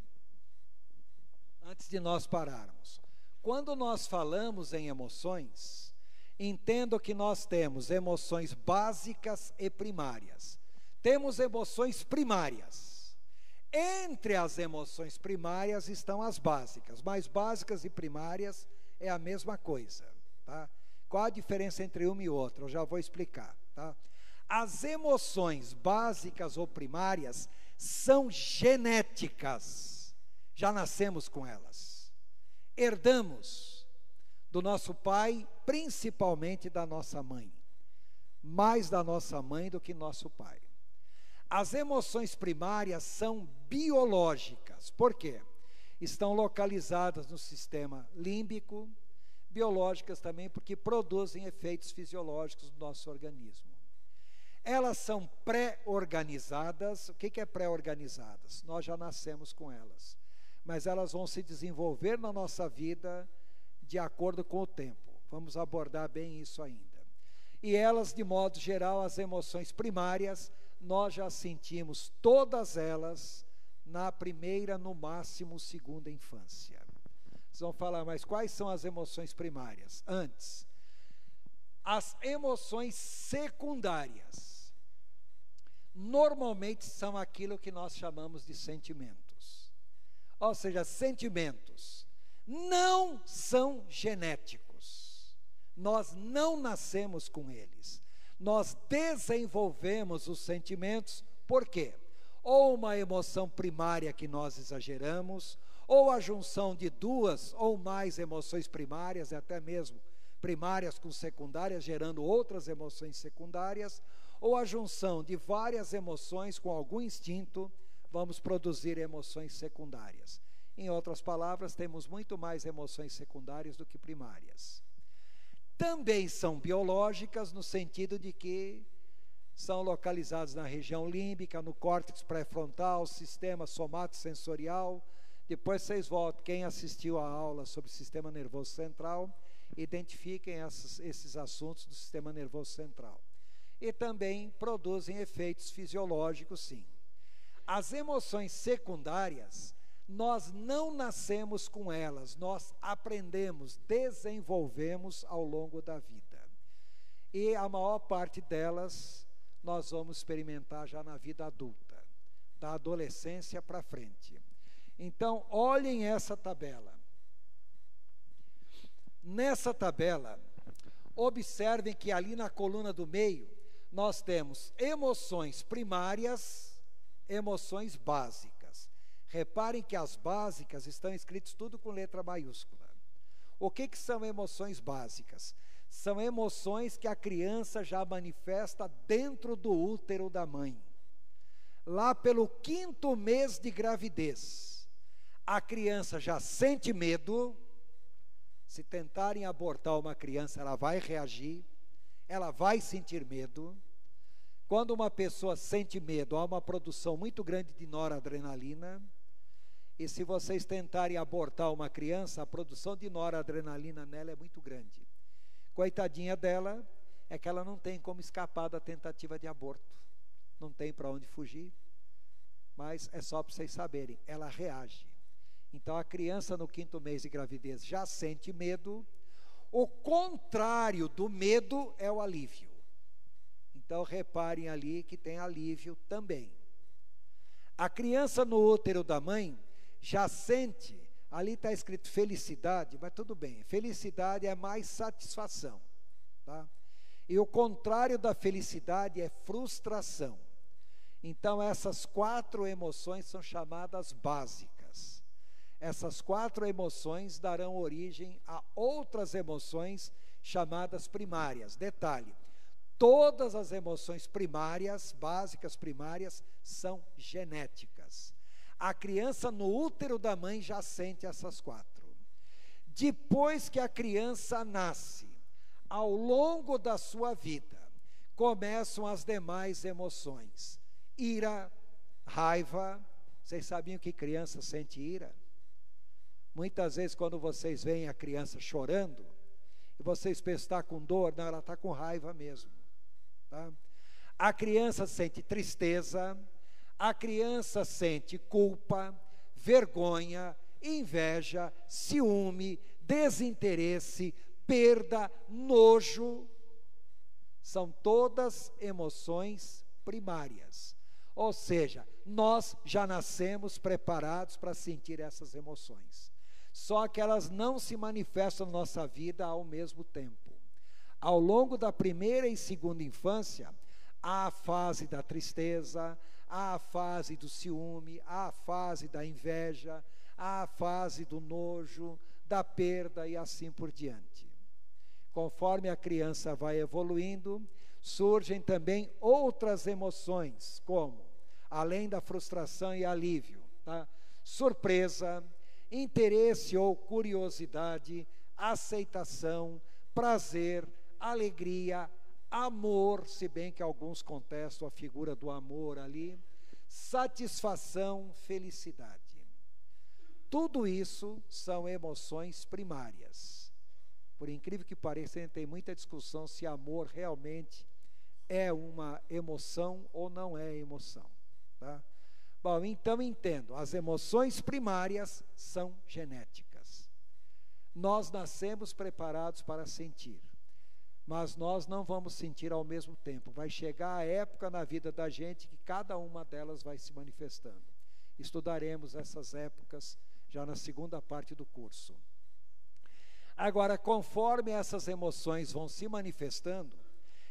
[SPEAKER 1] antes de nós pararmos, quando nós falamos em emoções, entendo que nós temos emoções básicas e primárias. Temos emoções primárias. Entre as emoções primárias estão as básicas, mas básicas e primárias é a mesma coisa, tá? Qual a diferença entre uma e outra? Eu já vou explicar, tá? As emoções básicas ou primárias são genéticas. já nascemos com elas. Herdamos do nosso pai, principalmente da nossa mãe. Mais da nossa mãe do que nosso pai. As emoções primárias são biológicas. Por quê? Estão localizadas no sistema límbico, biológicas também porque produzem efeitos fisiológicos do nosso organismo. Elas são pré-organizadas. O que é pré-organizadas? Nós já nascemos com elas, mas elas vão se desenvolver na nossa vida de acordo com o tempo. Vamos abordar bem isso ainda. E elas, de modo geral, as emoções primárias, nós já sentimos todas elas na primeira, no máximo, segunda infância. Vocês vão falar, mas quais são as emoções primárias? Antes, as emoções secundárias, normalmente são aquilo que nós chamamos de sentimentos. Ou seja, sentimentos não são genéticos. Nós não nascemos com eles. Nós desenvolvemos os sentimentos, por quê? Ou uma emoção primária que nós exageramos, ou a junção de duas ou mais emoções primárias, até mesmo primárias com secundárias, gerando outras emoções secundárias, ou a junção de várias emoções com algum instinto, vamos produzir emoções secundárias. Em outras palavras, temos muito mais emoções secundárias do que primárias. Também são biológicas no sentido de que são localizadas na região límbica, no córtex pré-frontal, sistema somatosensorial. Depois vocês voltam, quem assistiu a aula sobre o sistema nervoso central, identifiquem esses assuntos do sistema nervoso central. E também produzem efeitos fisiológicos, sim. As emoções secundárias, nós não nascemos com elas, nós aprendemos, desenvolvemos ao longo da vida. E a maior parte delas nós vamos experimentar já na vida adulta, da adolescência para frente. Então, olhem essa tabela. Nessa tabela, observem que ali na coluna do meio, nós temos emoções primárias, emoções básicas. Reparem que as básicas estão escritas tudo com letra maiúscula. O que são emoções básicas? São emoções que a criança já manifesta dentro do útero da mãe. Lá pelo 5º mês de gravidez, a criança já sente medo. Se tentarem abortar uma criança, ela vai reagir, ela vai sentir medo. Quando uma pessoa sente medo, há uma produção muito grande de noradrenalina. E se vocês tentarem abortar uma criança, a produção de noradrenalina nela é muito grande. Coitadinha dela, é que ela não tem como escapar da tentativa de aborto. Não tem para onde fugir. Mas é só para vocês saberem, ela reage. Então a criança no 5º mês de gravidez já sente medo. O contrário do medo é o alívio. Então reparem ali que tem alívio também. A criança no útero da mãe já sente, ali está escrito felicidade, mas tudo bem, felicidade é mais satisfação, tá? E o contrário da felicidade é frustração. Então essas 4 emoções são chamadas básicas. Essas 4 emoções darão origem a outras emoções chamadas primárias. Detalhe, todas as emoções primárias, básicas primárias, são genéticas. A criança no útero da mãe já sente essas 4. Depois que a criança nasce, ao longo da sua vida, começam as demais emoções. Ira, raiva. Vocês sabiam que criança sente ira? Muitas vezes quando vocês veem a criança chorando, e vocês pensam, está com dor, não, ela está com raiva mesmo. Tá? A criança sente tristeza, a criança sente culpa, vergonha, inveja, ciúme, desinteresse, perda, nojo. São todas emoções primárias. Ou seja, nós já nascemos preparados para sentir essas emoções. Só que elas não se manifestam na nossa vida ao mesmo tempo. Ao longo da primeira e segunda infância, há a fase da tristeza, há a fase do ciúme, há a fase da inveja, a fase do nojo, da perda e assim por diante. Conforme a criança vai evoluindo, surgem também outras emoções, como, além da frustração e alívio, tá? Surpresa, interesse ou curiosidade, aceitação, prazer, alegria, amor, se bem que alguns contestam a figura do amor ali, satisfação, felicidade. Tudo isso são emoções primárias. Por incrível que pareça, tem muita discussão se amor realmente é uma emoção ou não é emoção, tá? Bom, então entendo, as emoções primárias são genéticas. Nós nascemos preparados para sentir, mas nós não vamos sentir ao mesmo tempo. Vai chegar a época na vida da gente que cada uma delas vai se manifestando. Estudaremos essas épocas já na segunda parte do curso. Agora, conforme essas emoções vão se manifestando,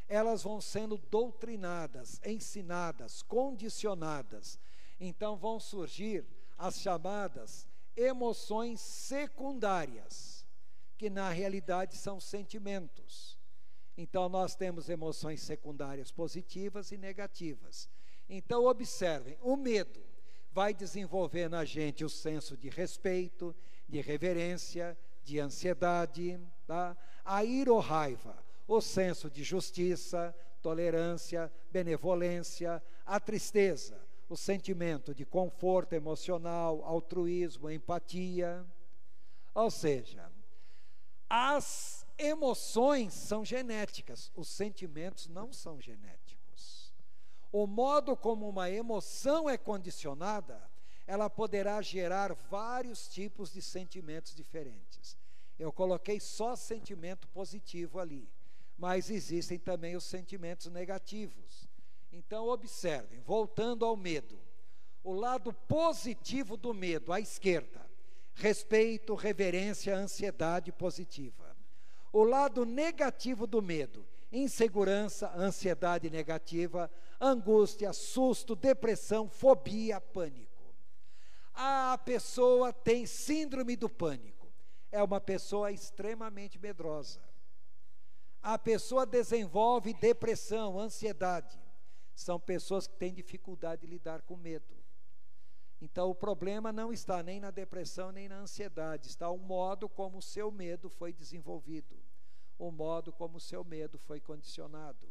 [SPEAKER 1] elas vão sendo doutrinadas, ensinadas, condicionadas. Então vão surgir as chamadas emoções secundárias, que na realidade são sentimentos. Então nós temos emoções secundárias positivas e negativas. Então observem, o medo vai desenvolver na gente o senso de respeito, de reverência, de ansiedade, tá? A ira ou raiva, o senso de justiça, tolerância, benevolência, a tristeza, o sentimento de conforto emocional, altruísmo, empatia. Ou seja, as emoções são genéticas, os sentimentos não são genéticos. O modo como uma emoção é condicionada, ela poderá gerar vários tipos de sentimentos diferentes. Eu coloquei só sentimento positivo ali, mas existem também os sentimentos negativos. Então observem, voltando ao medo, o lado positivo do medo, à esquerda, respeito, reverência, ansiedade positiva. O lado negativo do medo, insegurança, ansiedade negativa, angústia, susto, depressão, fobia, pânico. A pessoa tem síndrome do pânico, é uma pessoa extremamente medrosa. A pessoa desenvolve depressão, ansiedade, são pessoas que têm dificuldade de lidar com medo. Então o problema não está nem na depressão nem na ansiedade, está o modo como o seu medo foi desenvolvido, o modo como o seu medo foi condicionado.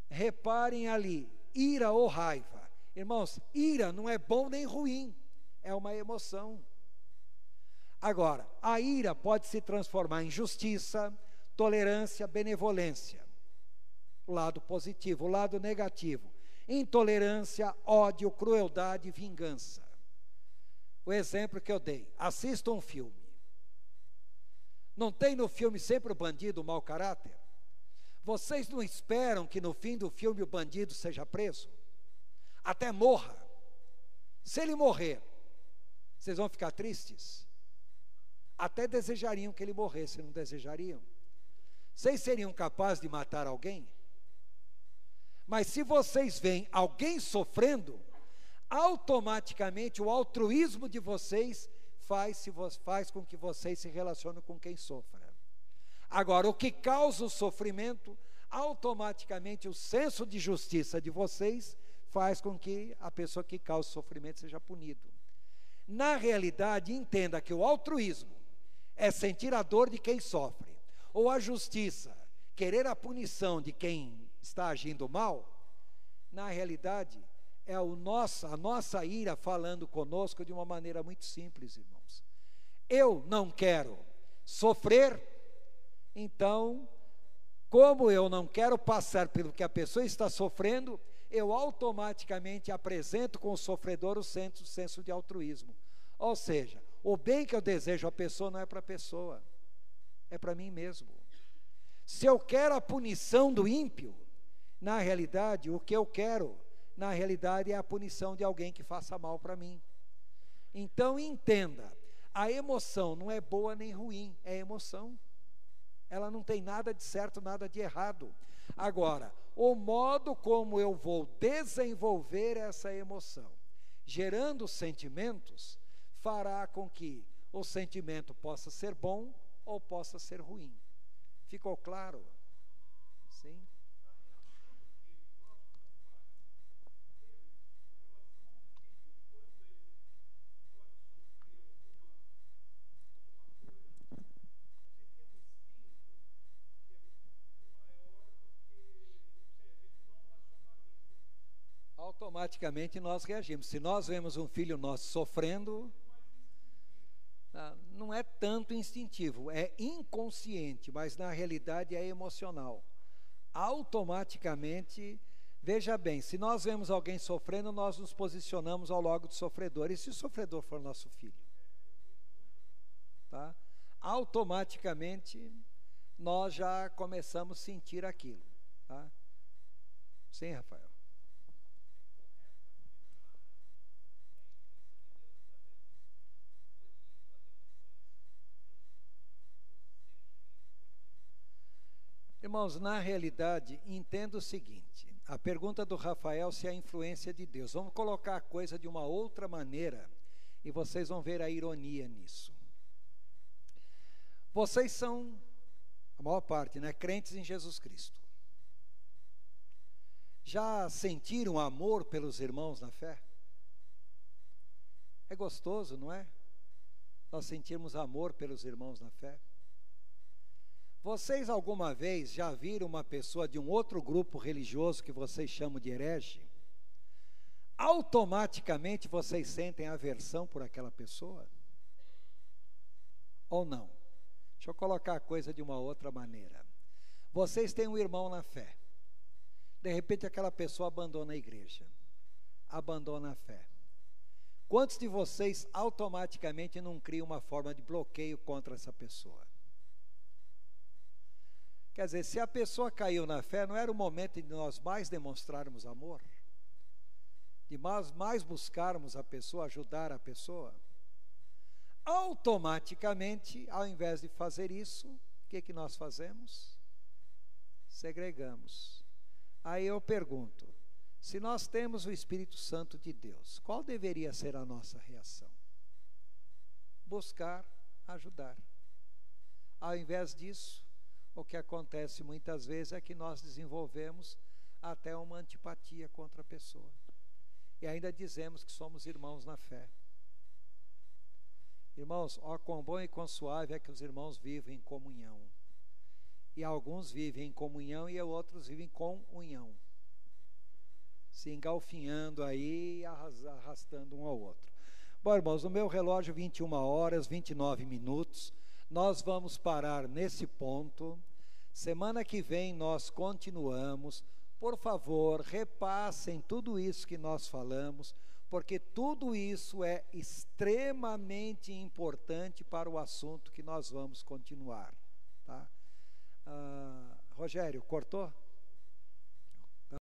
[SPEAKER 1] Reparem ali, ira ou raiva. Irmãos, ira não é bom nem ruim, é uma emoção. Agora, a ira pode se transformar em justiça, tolerância, benevolência. O lado positivo, o lado negativo, intolerância, ódio, crueldade, vingança. O exemplo que eu dei, assista um filme. Não tem no filme sempre o bandido, o mau caráter? Vocês não esperam que no fim do filme o bandido seja preso? Até morra. Se ele morrer, vocês vão ficar tristes? Até desejariam que ele morresse, não desejariam? Vocês seriam capazes de matar alguém? Mas se vocês veem alguém sofrendo, automaticamente o altruísmo de vocês faz com que vocês se relacionem com quem sofra. Agora, o que causa o sofrimento, automaticamente o senso de justiça de vocês faz com que a pessoa que causa o sofrimento seja punido. Na realidade, entenda que o altruísmo é sentir a dor de quem sofre, ou a justiça, querer a punição de quem está agindo mal. Na realidade, é a nossa ira falando conosco de uma maneira muito simples, irmãos. Eu não quero sofrer, então, como eu não quero passar pelo que a pessoa está sofrendo, eu automaticamente apresento com o sofredor o senso de altruísmo. Ou seja, o bem que eu desejo à pessoa não é para a pessoa, é para mim mesmo. Se eu quero a punição do ímpio, na realidade, o que eu quero, na realidade, é a punição de alguém que faça mal para mim. Então, entenda, a emoção não é boa nem ruim, é emoção. Ela não tem nada de certo, nada de errado. Agora, o modo como eu vou desenvolver essa emoção, gerando sentimentos, fará com que o sentimento possa ser bom ou possa ser ruim. Ficou claro? Sim? Automaticamente nós reagimos. Se nós vemos um filho nosso sofrendo, não é tanto instintivo, é inconsciente, mas na realidade é emocional. Automaticamente, veja bem, se nós vemos alguém sofrendo, nós nos posicionamos ao lado do sofredor. E se o sofredor for nosso filho? Tá? Automaticamente, nós já começamos a sentir aquilo. Tá? Sim, Rafael. Irmãos, na realidade, entenda o seguinte, a pergunta do Rafael se é a influência de Deus. Vamos colocar a coisa de uma outra maneira e vocês vão ver a ironia nisso. Vocês são, a maior parte, né, crentes em Jesus Cristo. Já sentiram amor pelos irmãos na fé? É gostoso, não é? Nós sentirmos amor pelos irmãos na fé. Vocês alguma vez já viram uma pessoa de um outro grupo religioso que vocês chamam de herege? Automaticamente vocês sentem aversão por aquela pessoa? Ou não? Deixa eu colocar a coisa de uma outra maneira. Vocês têm um irmão na fé. De repente aquela pessoa abandona a igreja. Abandona a fé. Quantos de vocês automaticamente não criam uma forma de bloqueio contra essa pessoa? Quer dizer, se a pessoa caiu na fé, não era o momento de nós mais demonstrarmos amor? De mais buscarmos a pessoa, ajudar a pessoa? Automaticamente, ao invés de fazer isso, o que nós fazemos? Segregamos. Aí eu pergunto, se nós temos o Espírito Santo de Deus, qual deveria ser a nossa reação? Buscar, ajudar. Ao invés disso, o que acontece muitas vezes é que nós desenvolvemos até uma antipatia contra a pessoa. E ainda dizemos que somos irmãos na fé. Irmãos, ó quão bom e quão suave é que os irmãos vivem em comunhão. E alguns vivem em comunhão e outros vivem com união. Se engalfinhando aí, arrastando um ao outro. Bom, irmãos, no meu relógio 21 horas, 29 minutos. Nós vamos parar nesse ponto. Semana que vem nós continuamos. Por favor, repassem tudo isso que nós falamos, porque tudo isso é extremamente importante para o assunto que nós vamos continuar. Tá? Rogério, cortou?